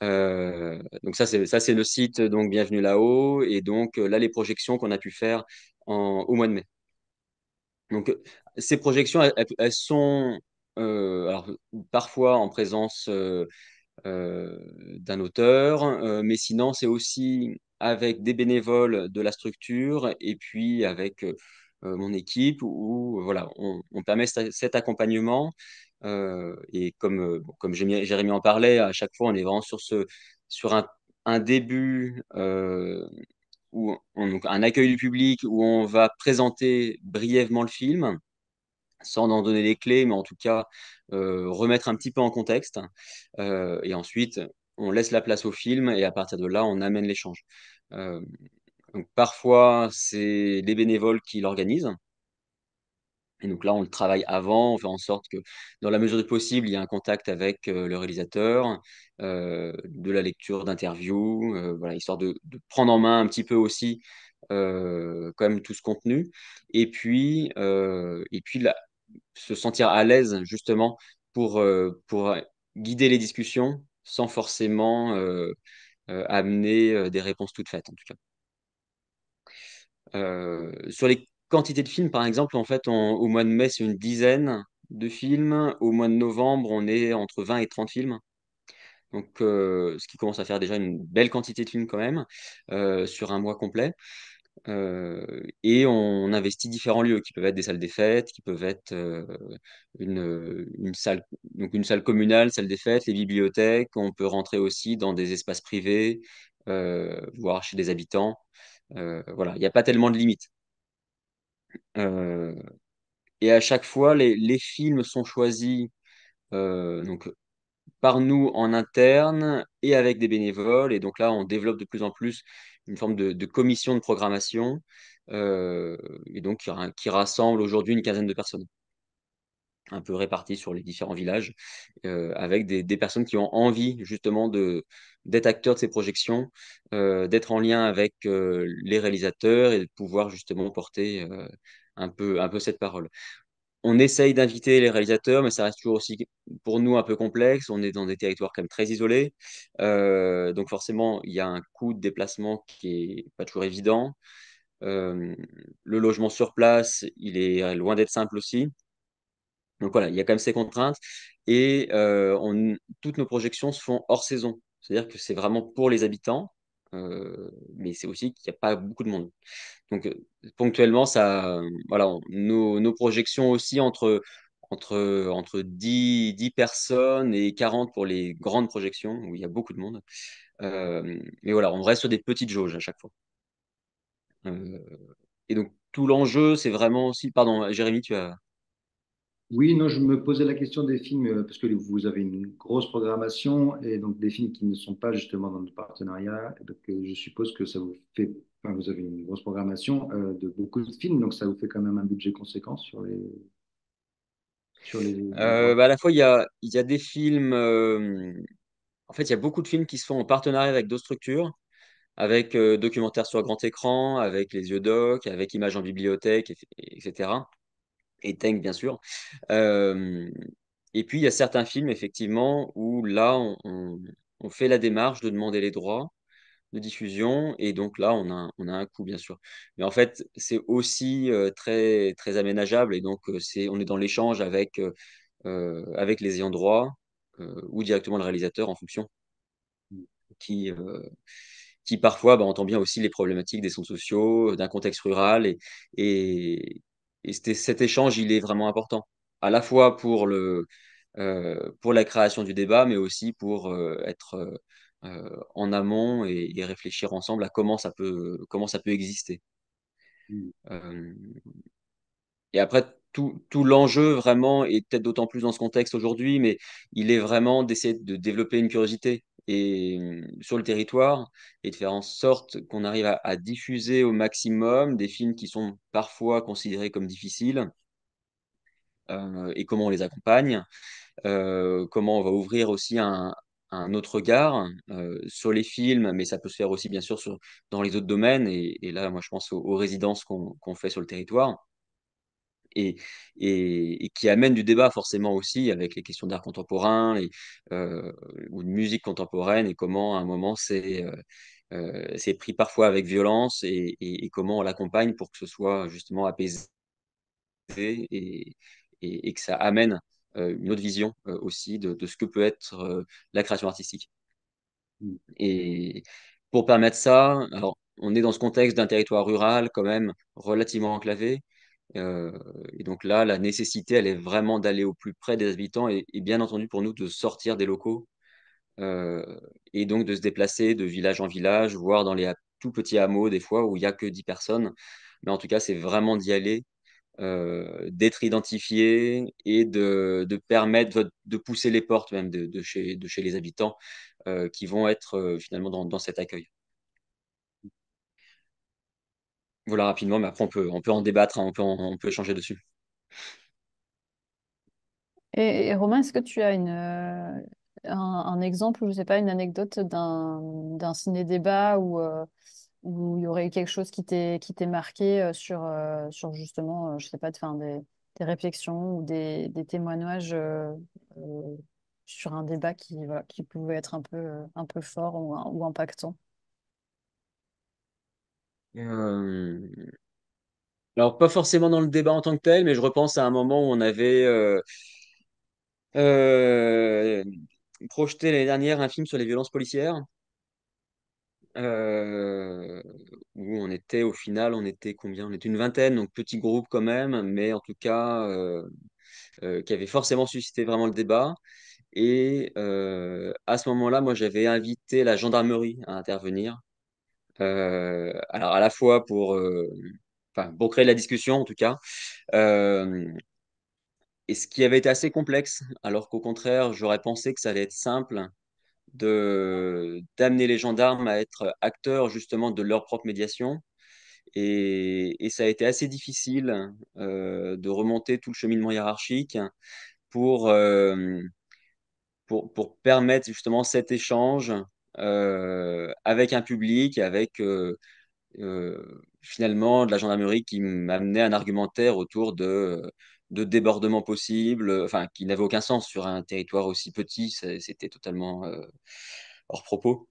S3: Donc ça c'est le site donc Bienvenue là-haut et donc là les projections qu'on a pu faire au mois de mai. Donc ces projections elles sont alors parfois en présence euh, d'un auteur, mais sinon c'est aussi avec des bénévoles de la structure et puis avec mon équipe où, voilà, on permet cet accompagnement. Et comme Jérémy en parlait, à chaque fois on est vraiment sur un début donc un accueil du public où on va présenter brièvement le film sans en donner les clés, mais en tout cas remettre un petit peu en contexte. Et ensuite, on laisse la place au film et à partir de là, on amène l'échange. Euh, donc parfois, c'est les bénévoles qui l'organisent. Et donc là, on le travaille avant, on fait en sorte que, dans la mesure du possible, il y ait un contact avec le réalisateur, de la lecture d'interviews, voilà, histoire de prendre en main un petit peu aussi quand même tout ce contenu. Et puis là, se sentir à l'aise justement pour guider les discussions sans forcément amener des réponses toutes faites en tout cas. Sur les quantités de films, par exemple, en fait, au mois de mai, c'est une dizaine de films. Au mois de novembre, on est entre 20 et 30 films. Donc, ce qui commence à faire déjà une belle quantité de films quand même, sur un mois complet. Et on investit différents lieux qui peuvent être des salles des fêtes, qui peuvent être une salle, donc une salle communale, salle des fêtes, les bibliothèques. On peut rentrer aussi dans des espaces privés, voire chez des habitants. Voilà, il n'y a pas tellement de limites. Euh, et à chaque fois, les films sont choisis donc, par nous en interne et avec des bénévoles. Et donc là, on développe de plus en plus une forme de commission de programmation, et donc qui rassemble aujourd'hui une quinzaine de personnes, un peu réparties sur les différents villages, avec des personnes qui ont envie justement d'être acteurs de ces projections, d'être en lien avec les réalisateurs et de pouvoir justement porter un peu cette parole. On essaye d'inviter les réalisateurs, mais ça reste toujours aussi pour nous un peu complexe. On est dans des territoires quand même très isolés. Donc forcément, il y a un coût de déplacement qui est pas toujours évident. Euh, le logement sur place, il est loin d'être simple aussi. Donc voilà, il y a quand même ces contraintes. Et toutes nos projections se font hors saison. C'est-à-dire que c'est vraiment pour les habitants, mais c'est aussi qu'il n'y a pas beaucoup de monde. Donc, ponctuellement, voilà, nos projections aussi entre 10 personnes et 40 pour les grandes projections, où il y a beaucoup de monde. Mais voilà, on reste sur des petites jauges à chaque fois. Euh, et donc, tout l'enjeu, c'est vraiment aussi. Pardon, Jérémy, tu as.
S2: Oui, non, je me posais la question des films, parce que vous avez une grosse programmation et donc des films qui ne sont pas justement dans le partenariat. Et donc, je suppose que ça vous fait, enfin, vous avez une grosse programmation de beaucoup de films, donc ça vous fait quand même un budget conséquent sur les droits.
S3: À la fois, il y a des films. En fait, il y a beaucoup de films qui se font en partenariat avec d'autres structures, avec documentaires sur grand écran, avec les yeux doc, avec images en bibliothèque, etc. Et Tank, bien sûr. Euh, et puis, il y a certains films, effectivement, où là, on fait la démarche de demander les droits de diffusion. Et donc là, on a un coût, bien sûr. Mais en fait, c'est aussi très, très aménageable. Et donc, on est dans l'échange avec les ayants droit ou directement le réalisateur en fonction, qui, euh, qui parfois entend bien aussi les problématiques des centres sociaux, d'un contexte rural. Et, cet échange, il est vraiment important, à la fois pour la création du débat, mais aussi pour être en amont et réfléchir ensemble à comment ça peut exister. Euh, et après, tout l'enjeu vraiment, et peut-être d'autant plus dans ce contexte aujourd'hui, mais il est vraiment d'essayer de développer une curiosité sur le territoire et de faire en sorte qu'on arrive à diffuser au maximum des films qui sont parfois considérés comme difficiles, et comment on les accompagne, comment on va ouvrir aussi un autre regard sur les films, mais ça peut se faire aussi bien sûr dans les autres domaines. Et là, moi, je pense aux résidences qu'on fait sur le territoire et, et qui amène du débat forcément aussi avec les questions d'art contemporain euh, ou de musique contemporaine et comment à un moment c'est pris parfois avec violence et comment on l'accompagne pour que ce soit justement apaisé et, et que ça amène une autre vision aussi de ce que peut être la création artistique. Et pour permettre ça, alors on est dans ce contexte d'un territoire rural quand même relativement enclavé. Euh, et donc là, la nécessité, elle est vraiment d'aller au plus près des habitants et bien entendu pour nous de sortir des locaux euh, et donc de se déplacer de village en village, voire dans les tout petits hameaux des fois où il n'y a que 10 personnes. Mais en tout cas, c'est vraiment d'y aller, d'être identifié et de permettre de pousser les portes même de chez les habitants qui vont être finalement dans cet accueil. Voilà rapidement, mais après on peut en débattre, hein, on peut échanger dessus.
S1: Et Romain, est-ce que tu as un exemple, ou je sais pas, une anecdote d'un ciné-débat où il y aurait eu quelque chose qui t'ait marqué sur justement, je sais pas, des réflexions ou des témoignages euh, sur un débat voilà, qui pouvait être un peu fort ou impactant?
S3: Euh, alors, pas forcément dans le débat en tant que tel, mais je repense à un moment où on avait euh, projeté l'année dernière un film sur les violences policières, euh, où au final, on était combien? On était une vingtaine, donc petit groupe quand même, mais en tout cas, qui avait forcément suscité vraiment le débat. Et à ce moment-là, moi, j'avais invité la gendarmerie à intervenir. Alors, à la fois enfin, pour créer la discussion, en tout cas. Euh, et ce qui avait été assez complexe, alors qu'au contraire, j'aurais pensé que ça allait être simple d'amener les gendarmes à être acteurs justement de leur propre médiation. Et ça a été assez difficile de remonter tout le cheminement hiérarchique pour, euh, pour permettre justement cet échange avec un public, avec finalement de la gendarmerie qui m'amenait un argumentaire autour de débordements possibles, enfin, qui n'avait aucun sens sur un territoire aussi petit, c'était totalement hors propos.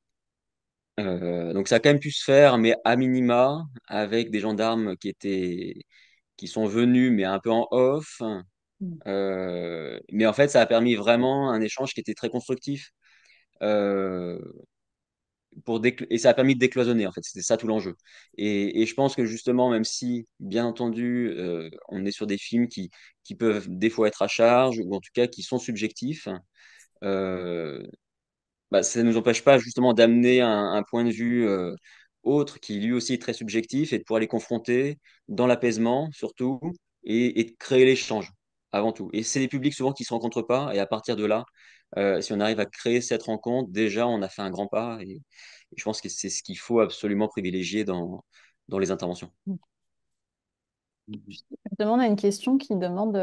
S3: Donc ça a quand même pu se faire, mais à minima, avec des gendarmes qui sont venus, mais un peu en off.
S1: Mm.
S3: Mais en fait, ça a permis vraiment un échange qui était très constructif. Euh, et ça a permis de décloisonner, en fait. C'était ça tout l'enjeu. Et je pense que justement, même si, bien entendu, on est sur des films qui peuvent des fois être à charge, ou en tout cas qui sont subjectifs, euh, bah, ça ne nous empêche pas justement d'amener un point de vue autre qui lui aussi est très subjectif et de pouvoir les confronter dans l'apaisement surtout et de créer l'échange avant tout. Et c'est les publics souvent qui ne se rencontrent pas et à partir de là, si on arrive à créer cette rencontre, déjà on a fait un grand pas et je pense que c'est ce qu'il faut absolument privilégier dans les interventions.
S1: Je demande à une question qui demande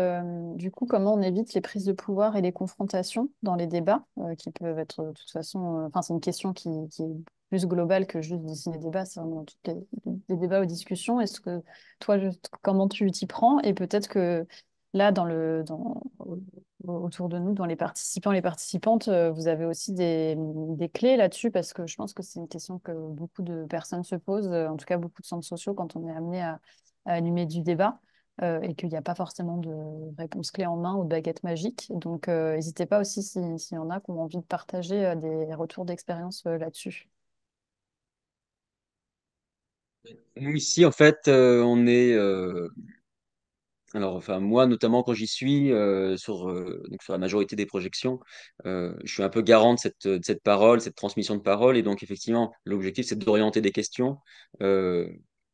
S1: du coup comment on évite les prises de pouvoir et les confrontations dans les débats qui peuvent être de toute façon. Enfin, c'est une question qui est plus globale que juste des débats, c'est vraiment les débats aux discussions. Est-ce que toi, comment tu t'y prends? Et peut-être que là, autour de nous, dans les participants, les participantes, vous avez aussi des clés là-dessus parce que je pense que c'est une question que beaucoup de personnes se posent, en tout cas beaucoup de centres sociaux quand on est amené à animer du débat et qu'il n'y a pas forcément de réponse clé en main ou de baguette magique. Donc, n'hésitez pas aussi s'il y en a qui ont envie de partager des retours d'expérience là-dessus.
S3: Nous ici, en fait, on est alors, enfin, moi, notamment quand j'y suis, donc sur la majorité des projections, je suis un peu garant de cette parole, cette transmission de parole. Et donc, effectivement, l'objectif, c'est d'orienter des questions, euh,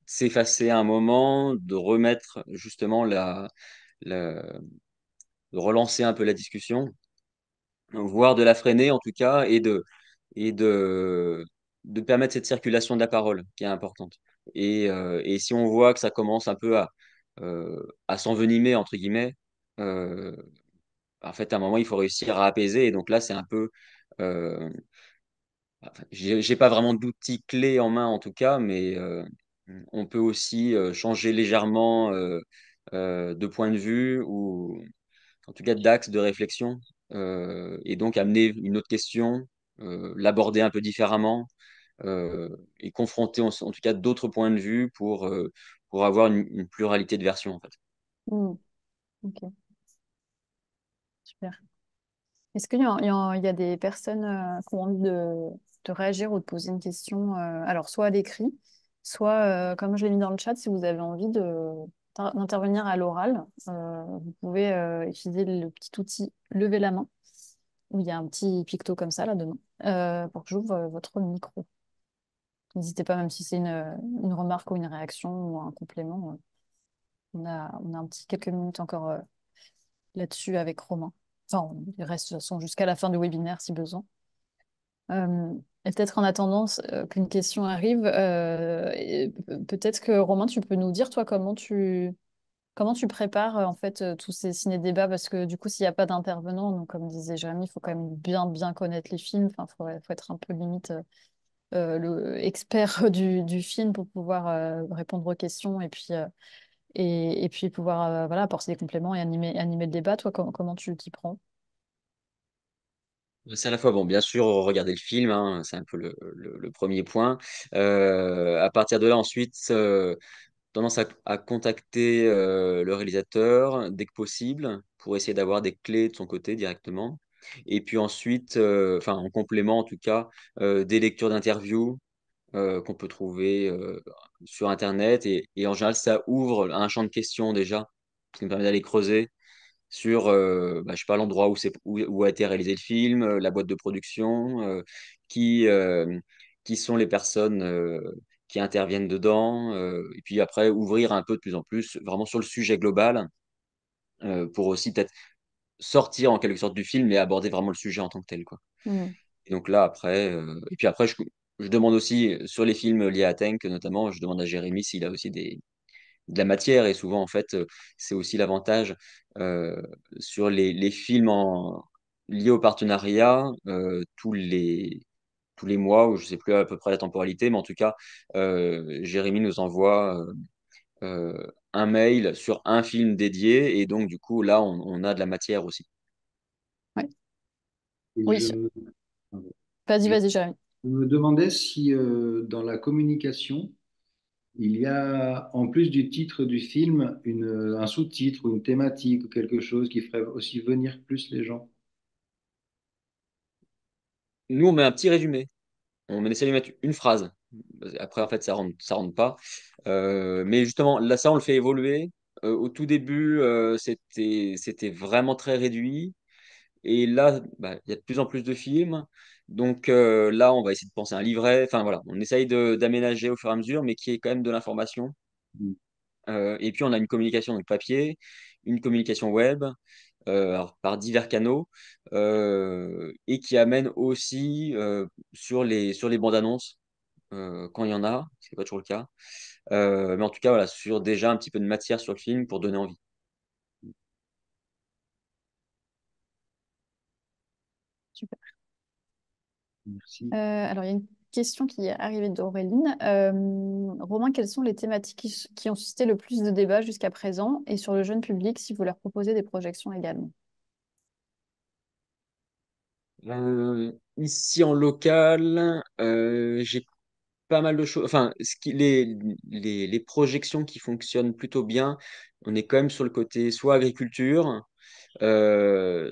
S3: s'effacer un moment, de remettre justement la- de relancer un peu la discussion, voire de la freiner en tout cas, et de permettre cette circulation de la parole qui est importante. Et si on voit que ça commence un peu à s'envenimer, entre guillemets, euh, en fait, à un moment, il faut réussir à apaiser. Et donc là, c'est un peu. euh, enfin, j'ai pas vraiment d'outils clés en main, en tout cas, mais on peut aussi changer légèrement de point de vue ou en tout cas d'axe de réflexion, et donc amener une autre question, l'aborder un peu différemment, et confronter en tout cas d'autres points de vue pour avoir une pluralité de versions en fait.
S1: Hmm, ok, super. Est-ce qu'il y a des personnes qui ont envie de réagir ou de poser une question, alors soit à l'écrit, soit, comme je l'ai mis dans le chat, si vous avez envie d'intervenir à l'oral, vous pouvez utiliser le petit outil lever la main, où il y a un petit picto comme ça là-dedans, pour que j'ouvre votre micro. N'hésitez pas, même si c'est une remarque ou une réaction ou un complément. On a un petit quelques minutes encore là-dessus avec Romain. Enfin, il reste de toute façon jusqu'à la fin du webinaire si besoin. Et peut-être en attendant qu'une question arrive, peut-être que Romain, tu peux nous dire, toi, comment tu prépares en fait tous ces ciné-débats, parce que du coup, s'il n'y a pas d'intervenant, donc comme disait Jérémy, il faut quand même bien, bien connaître les films, enfin, faut être un peu limite le expert du film pour pouvoir répondre aux questions et puis pouvoir voilà, apporter des compléments et animer le débat. Toi, comment tu t'y prends?
S3: C'est à la fois, bon, bien sûr, regarder le film, hein, c'est un peu le premier point. À partir de là, ensuite, tendance à contacter le réalisateur dès que possible pour essayer d'avoir des clés de son côté directement. Et puis ensuite, enfin en complément en tout cas, des lectures d'interviews qu'on peut trouver sur Internet. Et en général, ça ouvre un champ de questions déjà qui nous permet d'aller creuser sur bah, je sais pas, l'endroit où a été réalisé le film, la boîte de production, qui, euh, qui sont les personnes qui interviennent dedans, et puis après ouvrir un peu de plus en plus vraiment sur le sujet global, pour aussi peut-être sortir en quelque sorte du film et aborder vraiment le sujet en tant que tel, quoi. Et donc là, après, et puis après, je demande aussi sur les films liés à Tank, notamment, je demande à Jérémy s'il a aussi de la matière. Et souvent, en fait, c'est aussi l'avantage euh, sur les films liés au partenariat, tous les mois, ou je sais plus à peu près la temporalité, mais en tout cas, Jérémy nous envoie un mail sur un film dédié. Et donc, du coup, là, on a de la matière aussi.
S1: Ouais.
S2: Et
S1: Oui, vas-y,
S2: je
S1: vas-y, Jérémy.
S2: me demandais si dans la communication, il y a, en plus du titre du film, un sous-titre ou une thématique ou quelque chose qui ferait aussi venir plus les gens.
S3: Nous, on met un petit résumé. On essaie de mettre une phrase. Après, en fait, ça rentre pas. Mais justement, là, ça, on le fait évoluer. Au tout début, c'était vraiment très réduit. Et là, bah, il y a de plus en plus de films. Donc là, on va essayer de penser à un livret. Enfin, voilà, on essaye d'aménager au fur et à mesure, mais qui est quand même de l'information.
S2: Mm.
S3: Et puis, on a une communication donc papier, une communication web, alors, par divers canaux, et qui amène aussi sur les bandes annonces quand il y en a, ce qui n'est pas toujours le cas. Mais en tout cas, voilà, sur déjà un petit peu de matière sur le film pour donner envie.
S1: Super.
S2: Merci.
S1: Alors, il y a une question qui est arrivée d'Auréline. Romain, quelles sont les thématiques qui ont suscité le plus de débats jusqu'à présent et sur le jeune public si vous leur proposez des projections également?
S3: Ici en local, j'ai pas mal de choses. Enfin, les projections qui fonctionnent plutôt bien, on est quand même sur le côté soit agriculture,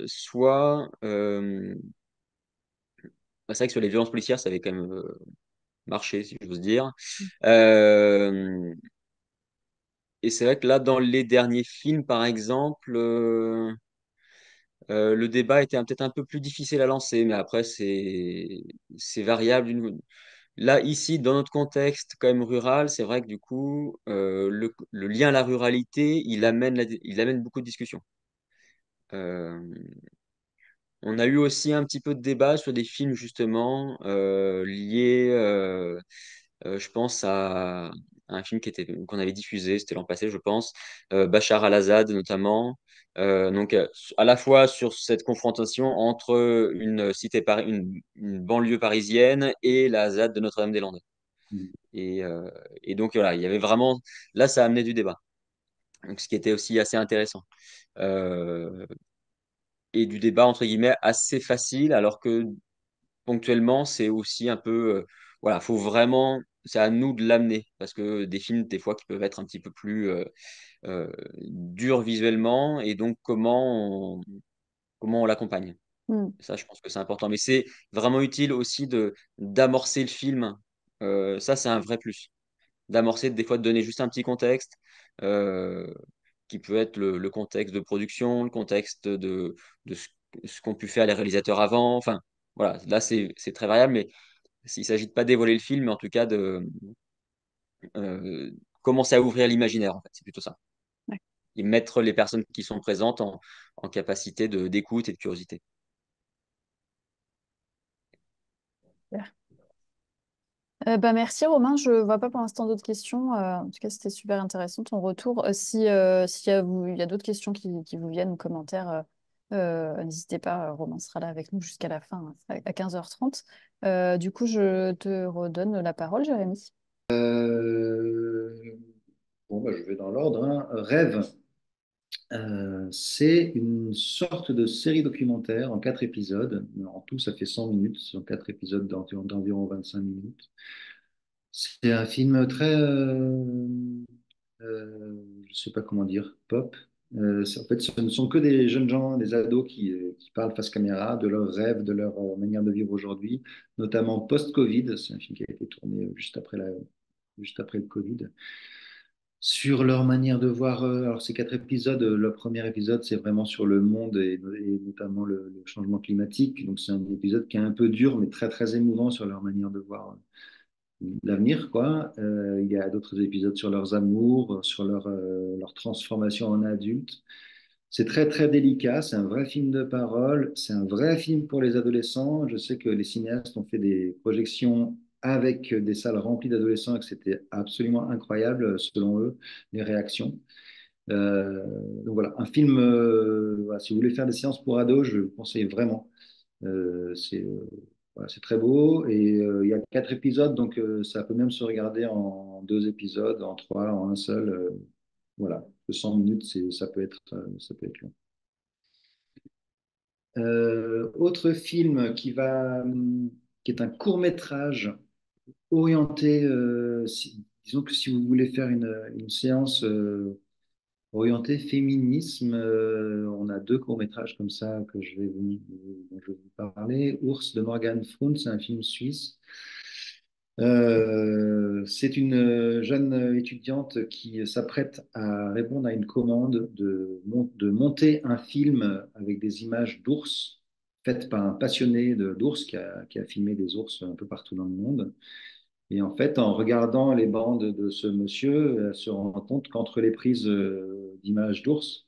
S3: soit. Bah, c'est vrai que sur les violences policières, ça avait quand même marché, si j'ose dire. Euh, et c'est vrai que là, dans les derniers films, par exemple, le débat était peut-être un peu plus difficile à lancer, mais après, c'est variable. Là, ici, dans notre contexte quand même rural, c'est vrai que du coup, le lien à la ruralité, il amène beaucoup de discussions. Euh, on a eu aussi un petit peu de débat sur des films justement liés, je pense à un film qu'on avait diffusé, c'était l'an passé, je pense, Bachar al-Assad notamment. Donc à la fois sur cette confrontation entre une banlieue parisienne et la ZAD de Notre-Dame-des-Landes.
S2: Mm.
S3: Et, euh, et donc voilà, il y avait vraiment, là ça a amené du débat, donc, ce qui était aussi assez intéressant. Euh, et du débat entre guillemets assez facile, alors que ponctuellement, c'est aussi un peu, voilà, faut vraiment, c'est à nous de l'amener, parce que des films, des fois, qui peuvent être un petit peu plus euh, durs visuellement, et donc comment on l'accompagne.
S1: Hmm.
S3: Ça, je pense que c'est important. Mais c'est vraiment utile aussi d'amorcer le film. Ça, c'est un vrai plus. D'amorcer, des fois, de donner juste un petit contexte, euh, qui peut être le contexte de production, le contexte de ce qu'ont pu faire les réalisateurs avant. Enfin, voilà, là, c'est très variable, mais il s'agit de pas dévoiler le film, mais en tout cas de euh, commencer à ouvrir l'imaginaire, en fait. C'est plutôt ça.
S1: Ouais,
S3: Et mettre les personnes qui sont présentes en capacité d'écoute et de curiosité.
S1: super. Bah, merci Romain, je vois pas pour l'instant d'autres questions. En tout cas, c'était super intéressant ton retour. S'il y a, il y a d'autres questions qui vous viennent ou commentaires, n'hésitez pas, Romain sera là avec nous jusqu'à la fin, à 15h30. Du coup, je te redonne la parole, Jérémy.
S2: Euh, bon, bah, je vais dans l'ordre, hein. Rêve, c'est une sorte de série documentaire en 4 épisodes. En tout, ça fait 100 minutes. Ce sont 4 épisodes d'environ 25 minutes. C'est un film très, je ne sais pas comment dire, pop. En fait, ce ne sont que des jeunes gens, des ados qui parlent face caméra de leurs rêves, de leur manière de vivre aujourd'hui, notamment post-Covid. C'est un film qui a été tourné juste après le Covid. Sur leur manière de voir, alors ces 4 épisodes, le premier épisode, c'est vraiment sur le monde et notamment le changement climatique. Donc c'est un épisode qui est un peu dur, mais très très émouvant sur leur manière de voir l'avenir, quoi. Il y a d'autres épisodes sur leurs amours, sur leur transformation en adultes. C'est très, très délicat. C'est un vrai film de parole. C'est un vrai film pour les adolescents. Je sais que les cinéastes ont fait des projections avec des salles remplies d'adolescents et que c'était absolument incroyable, selon eux, les réactions. Euh, donc voilà, un film, voilà, si vous voulez faire des séances pour ados, je vous conseille vraiment. C'est voilà, c'est très beau et il y a 4 épisodes, donc ça peut même se regarder en 2 épisodes, en trois, en un seul. Voilà, 200 minutes, ça peut être long. Autre film qui est un court-métrage orienté, disons que si vous voulez faire une séance orientée féminisme, on a 2 courts-métrages comme ça dont je vais vous parler. Ours de Morgan Fround, c'est un film suisse. C'est une jeune étudiante qui s'apprête à répondre à une commande de monter un film avec des images d'ours faites par un passionné d'ours qui a filmé des ours un peu partout dans le monde. Et en fait, en regardant les bandes de ce monsieur, elle se rend compte qu'entre les prises d'images d'ours,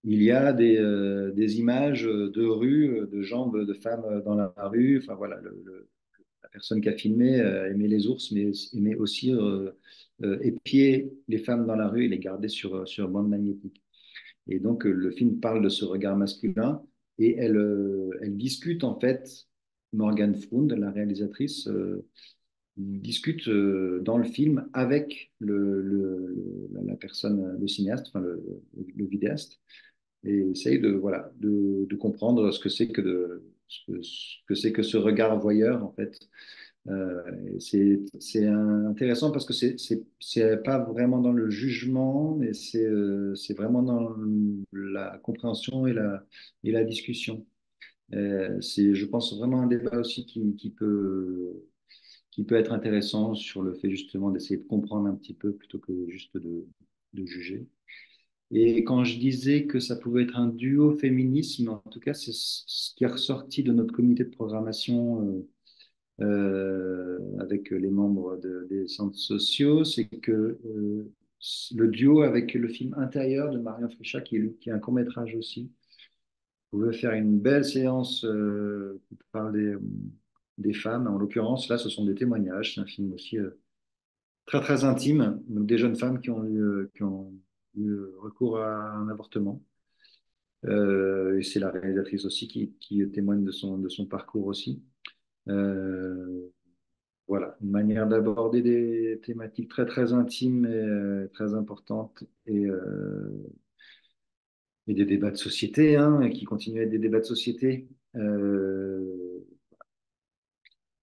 S2: il y a des images de rue, de jambes de femmes dans la rue. Enfin voilà, la personne qui a filmé aimait les ours, mais aimait aussi épier les femmes dans la rue et les garder sur bande magnétique. Et donc, le film parle de ce regard masculin et elle discute en fait, Morgan Fround, la réalisatrice, discute dans le film avec la personne, le cinéaste, enfin le vidéaste, et essaye voilà, de comprendre ce que c'est ce que c'est que ce regard voyeur en fait. C'est intéressant parce que c'est pas vraiment dans le jugement, mais c'est vraiment dans la compréhension et la discussion. C'est, je pense, vraiment un débat aussi qui peut être intéressant sur le fait justement d'essayer de comprendre un petit peu plutôt que juste de juger. Et quand je disais que ça pouvait être un duo féminisme, en tout cas, c'est ce qui est ressorti de notre comité de programmation avec les membres des centres sociaux, c'est que le duo avec le film Intérieur de Marion Frichat, qui est un court-métrage aussi, pouvait faire une belle séance qui parle des femmes. En l'occurrence, là, ce sont des témoignages. C'est un film aussi très, très intime. Donc, des jeunes femmes qui ont eu recours à un avortement. Et c'est la réalisatrice aussi qui témoigne de son parcours aussi. Euh, voilà, une manière d'aborder des thématiques très, très intimes et très importantes et des débats de société, hein, et qui continuent à être des débats de société.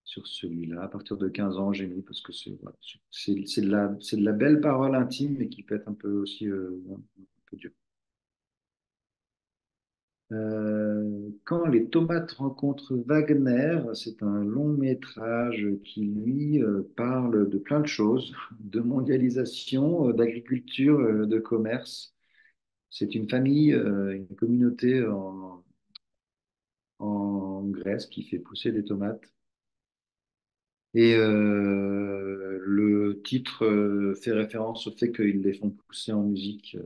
S2: Sur celui-là, à partir de 15 ans, j'ai mis parce que voilà, c'est de la belle parole intime, mais qui peut être un peu aussi un peu dur. Quand les tomates rencontrent Wagner, c'est un long métrage qui, lui, parle de plein de choses, de mondialisation, d'agriculture, de commerce. C'est une famille, une communauté en Grèce qui fait pousser des tomates. Et le titre fait référence au fait qu'ils les font pousser en musique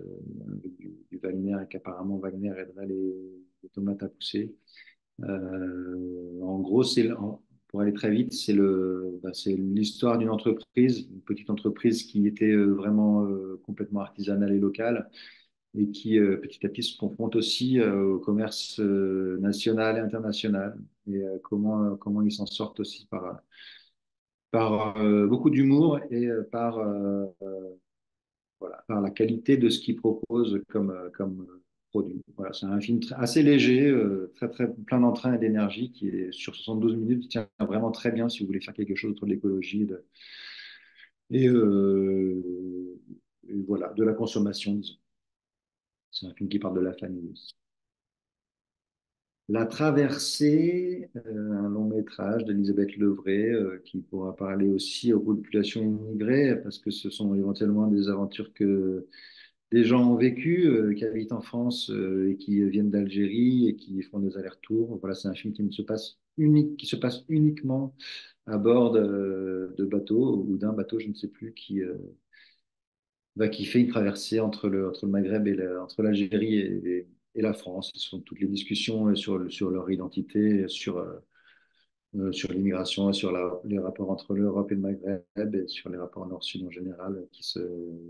S2: avec du Wagner et qu'apparemment Wagner aiderait les tomates à pousser. En gros, pour aller très vite, c'est l'histoire d'une entreprise, une petite entreprise qui était vraiment complètement artisanale et locale et qui petit à petit se confronte aussi au commerce national et international et comment ils s'en sortent aussi par beaucoup d'humour et voilà, par la qualité de ce qu'ils proposent comme produit. Voilà, c'est un film assez léger, très, très plein d'entrain et d'énergie qui est sur 72 minutes, qui tient vraiment très bien si vous voulez faire quelque chose autour de l'écologie et, et voilà, de la consommation, disons. C'est un film qui parle de la famille aussi. La traversée, un long métrage d'Elisabeth Levray, qui pourra parler aussi aux populations immigrées, parce que ce sont éventuellement des aventures que des gens ont vécues, qui habitent en France et qui viennent d'Algérie et qui font des allers-retours. Voilà, c'est un film qui se passe uniquement à bord de bateaux ou d'un bateau, je ne sais plus, qui fait une traversée entre le Maghreb et entre l'Algérie et la France. Ce sont toutes les discussions sur leur identité, sur l'immigration, sur les rapports entre l'Europe et le Maghreb, et sur les rapports Nord-Sud en général,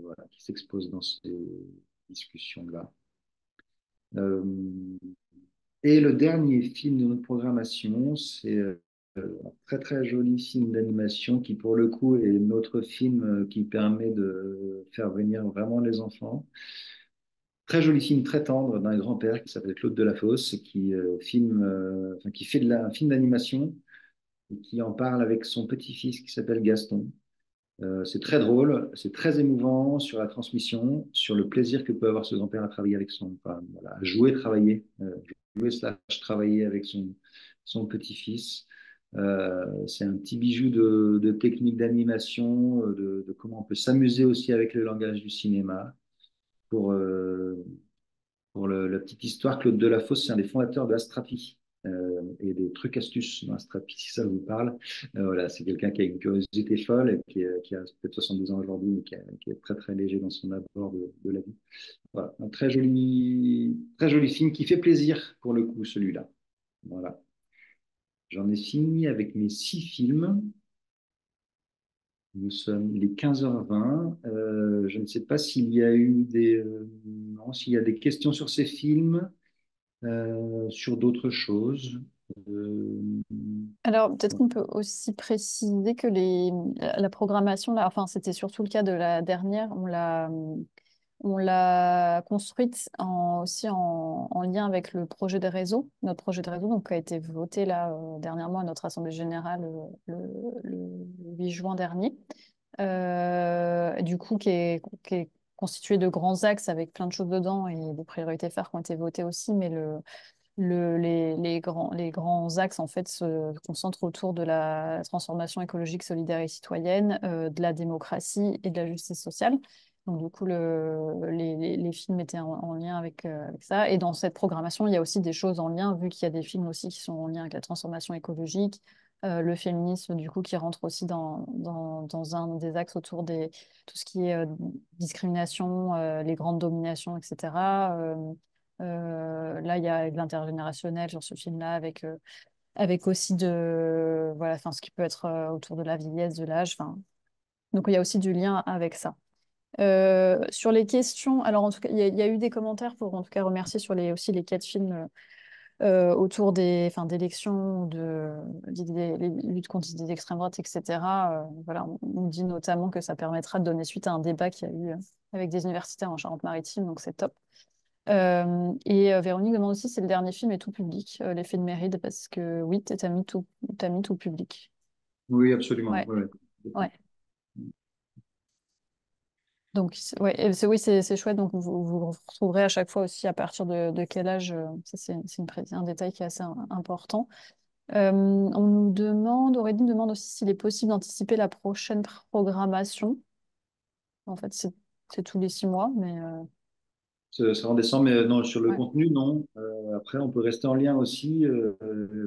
S2: voilà, qui s'exposent dans ces discussions-là. Euh, et le dernier film de notre programmation, c'est un très très joli film d'animation qui pour le coup est notre film qui permet de faire venir vraiment les enfants. Très joli film, très tendre d'un grand-père qui s'appelle Claude Delafosse, qui fait un film d'animation et qui en parle avec son petit-fils qui s'appelle Gaston. C'est très drôle, c'est très émouvant sur la transmission, sur le plaisir que peut avoir ce grand-père à travailler avec enfin, voilà, à jouer, jouer slash travailler avec son petit-fils. C'est un petit bijou de technique d'animation, de comment on peut s'amuser aussi avec le langage du cinéma. Pour, euh, pour la petite histoire, Claude Delafosse, c'est un des fondateurs de Astrapi et des trucs astuces dans Astrapi, si ça vous parle. Voilà, c'est quelqu'un qui a une curiosité folle et qui a peut-être 72 ans aujourd'hui, mais qui est très très léger dans son abord de la vie. Voilà, un très joli film qui fait plaisir pour le coup, celui-là. Voilà. J'en ai fini avec mes 6 films. Il est 15h20. Je ne sais pas s'il y a eu non, s'il y a des questions sur ces films. Sur d'autres choses. Euh,
S1: Alors, peut-être qu'on peut aussi préciser que la programmation, là, enfin, c'était surtout le cas de la dernière, on l'a construite aussi en lien avec le projet des réseaux, notre projet de réseau, donc, qui a été voté là, dernièrement à notre Assemblée générale le 8 juin dernier. Du coup, qui est constitué de grands axes avec plein de choses dedans et des priorités phares qui ont été votées aussi, mais les grands axes en fait se concentrent autour de la transformation écologique, solidaire et citoyenne, de la démocratie et de la justice sociale. Donc du coup, les films étaient en lien avec ça. Et dans cette programmation, il y a aussi des choses en lien, vu qu'il y a des films aussi qui sont en lien avec la transformation écologique, le féminisme, du coup, qui rentre aussi dans un des axes autour tout ce qui est discrimination, les grandes dominations, etc. Là, il y a de l'intergénérationnel sur ce film-là, avec aussi voilà, enfin, ce qui peut être autour de la vieillesse, de l'âge. Enfin, donc, il y a aussi du lien avec ça. Sur les questions, alors en tout cas, il y a eu des commentaires pour en tout cas remercier sur aussi les 4 films autour enfin, d'élections, des luttes contre les extrêmes droite, etc. Voilà, on dit notamment que ça permettra de donner suite à un débat qu'il y a eu avec des universitaires en Charente-Maritime, donc c'est top. Véronique demande aussi si le dernier film est tout public, l'effet de Méride, parce que oui, t'as mis tout public.
S2: oui, absolument.
S1: Ouais,
S2: Ouais,
S1: ouais.
S2: ouais.
S1: Donc, ouais, et oui, c'est chouette. Donc, vous retrouverez à chaque fois aussi à partir de quel âge. Ça, un détail qui est assez important. On nous demande, Aurélie nous demande aussi s'il est possible d'anticiper la prochaine programmation. En fait, c'est tous les 6 mois, mais
S2: Ça en descend, mais non, sur le
S1: ouais.
S2: contenu, non. Après, on peut rester en lien aussi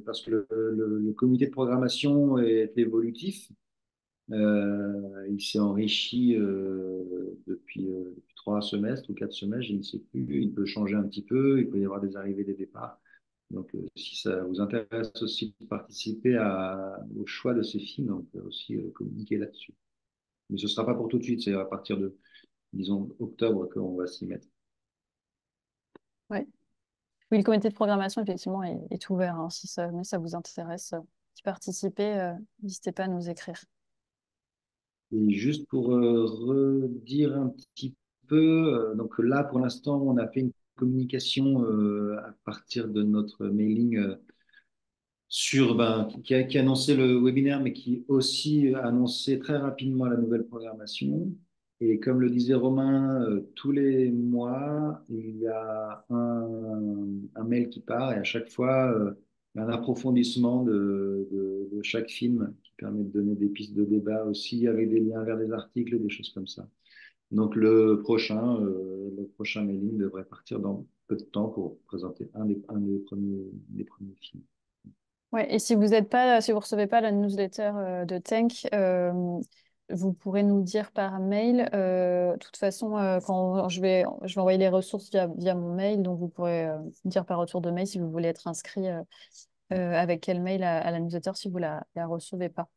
S2: parce que le comité de programmation est évolutif. Il s'est enrichi depuis 3 semestres ou 4 semestres, je ne sais plus. Il peut changer un petit peu, il peut y avoir des arrivées, des départs. Donc, si ça vous intéresse aussi de participer au choix de ces films, on peut aussi communiquer là-dessus. Mais ce ne sera pas pour tout de suite, c'est à partir de, disons, octobre qu'on va s'y mettre.
S1: Ouais. Oui, le comité de programmation, effectivement, est ouvert. Hein, si ça, mais ça vous intéresse d'y participer, n'hésitez pas à nous écrire.
S2: Et juste pour redire un petit peu, donc là, pour l'instant, on a fait une communication à partir de notre mailing qui annonçait le webinaire, mais qui aussi annonçait très rapidement la nouvelle programmation. Et comme le disait Romain, tous les mois, il y a un mail qui part et à chaque fois, un approfondissement de chaque film qui permet de donner des pistes de débat aussi avec des liens vers des articles, des choses comme ça. Donc le prochain mailing devrait partir dans peu de temps pour présenter des premiers films.
S1: Ouais, et si vous recevez pas la newsletter de Tank, vous pourrez nous dire par mail. De toute façon, quand je vais envoyer les ressources via mon mail, donc vous pourrez me dire par retour de mail si vous voulez être inscrit avec quel mail à la newsletter si vous la recevez pas.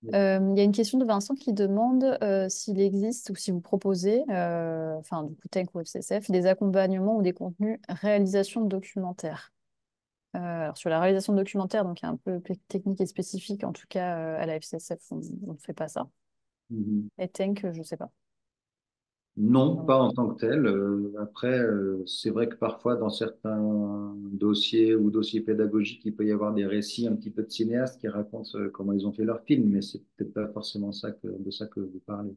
S1: Il y a une question de Vincent qui demande s'il existe ou si vous proposez, enfin du coup Tank ou FCSF, des accompagnements ou des contenus réalisation de documentaires. Alors sur la réalisation de documentaires, donc il y a un peu technique et spécifique, en tout cas à la FCSF, on ne fait pas ça.
S2: Mhm.
S1: Et Tank, je ne sais pas.
S2: Non,
S1: Non.
S2: pas en tant que tel. Après, c'est vrai que parfois, dans certains dossiers ou dossiers pédagogiques, il peut y avoir des récits un petit peu de cinéastes qui racontent comment ils ont fait leur film, mais c'est peut-être pas forcément de ça que vous parlez.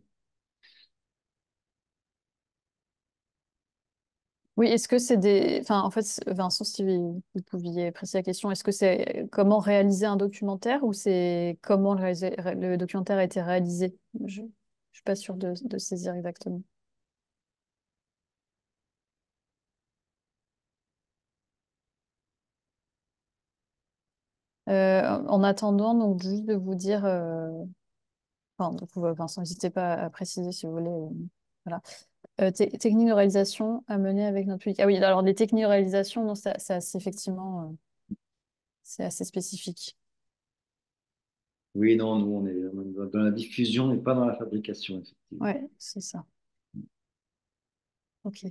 S1: Oui, est-ce que c'est des... Enfin, en fait, Vincent, si vous pouviez préciser la question, est-ce que c'est comment réaliser un documentaire ou c'est comment le documentaire a été réalisé? Je ne suis pas sûre de saisir exactement. En attendant, donc juste de vous dire, enfin, donc, Vincent, n'hésitez pas à préciser si vous voulez. Voilà. Technique de réalisation à mener avec notre public. Ah oui, alors les techniques de réalisation, non, c'est effectivement, c'est assez spécifique.
S2: Oui, non, nous, on est dans la diffusion et pas dans la fabrication, effectivement.
S1: Ouais, c'est ça. Ok.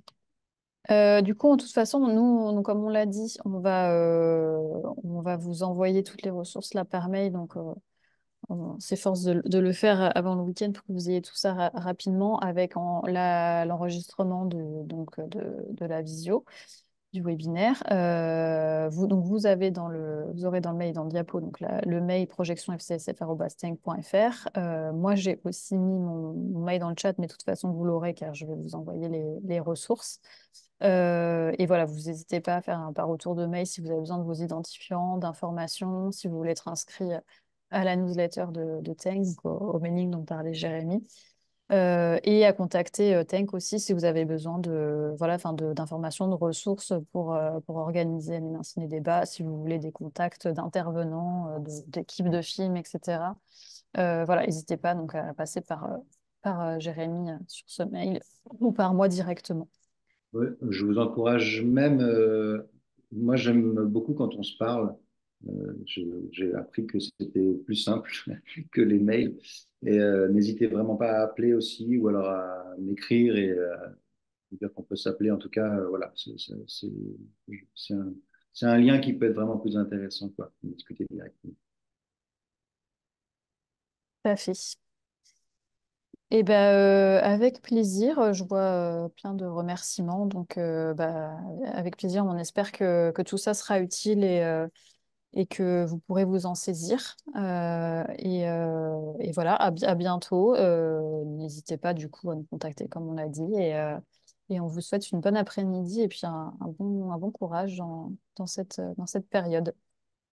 S1: Du coup, de toute façon, nous, comme on l'a dit, on va vous envoyer toutes les ressources là par mail. Donc, on s'efforce de le faire avant le week-end pour que vous ayez tout ça rapidement avec l'enregistrement de la visio, du webinaire. Donc vous aurez dans le mail, dans le diapo, donc le mail projectionfcsf@stenk.fr. Moi, j'ai aussi mis mon mail dans le chat, mais de toute façon, vous l'aurez car je vais vous envoyer les ressources. Et voilà, vous n'hésitez pas à faire un par retour de mail si vous avez besoin de vos identifiants, d'informations, si vous voulez être inscrit à la newsletter de Tank, donc au mailing dont parlait Jérémy. Et à contacter Tank aussi si vous avez besoin voilà, d'informations, de ressources pour organiser Anime un ciné-débat, si vous voulez des contacts d'intervenants, d'équipes de films, etc. Voilà, n'hésitez pas donc à passer par Jérémy sur ce mail ou par moi directement.
S2: Ouais, je vous encourage même, moi j'aime beaucoup quand on se parle. J'ai appris que c'était plus simple que les mails. Et n'hésitez vraiment pas à appeler aussi ou alors à m'écrire et dire qu'on peut s'appeler. En tout cas, voilà, c'est un, c'est un lien qui peut être vraiment plus intéressant, quoi, de discuter directement.
S1: Tout à fait. Et ben, avec plaisir, je vois plein de remerciements. Donc, avec plaisir, on espère que tout ça sera utile et que vous pourrez vous en saisir. Et voilà, à bientôt. N'hésitez pas du coup à nous contacter comme on l'a dit. Et on vous souhaite une bonne après-midi et puis un bon courage dans cette période.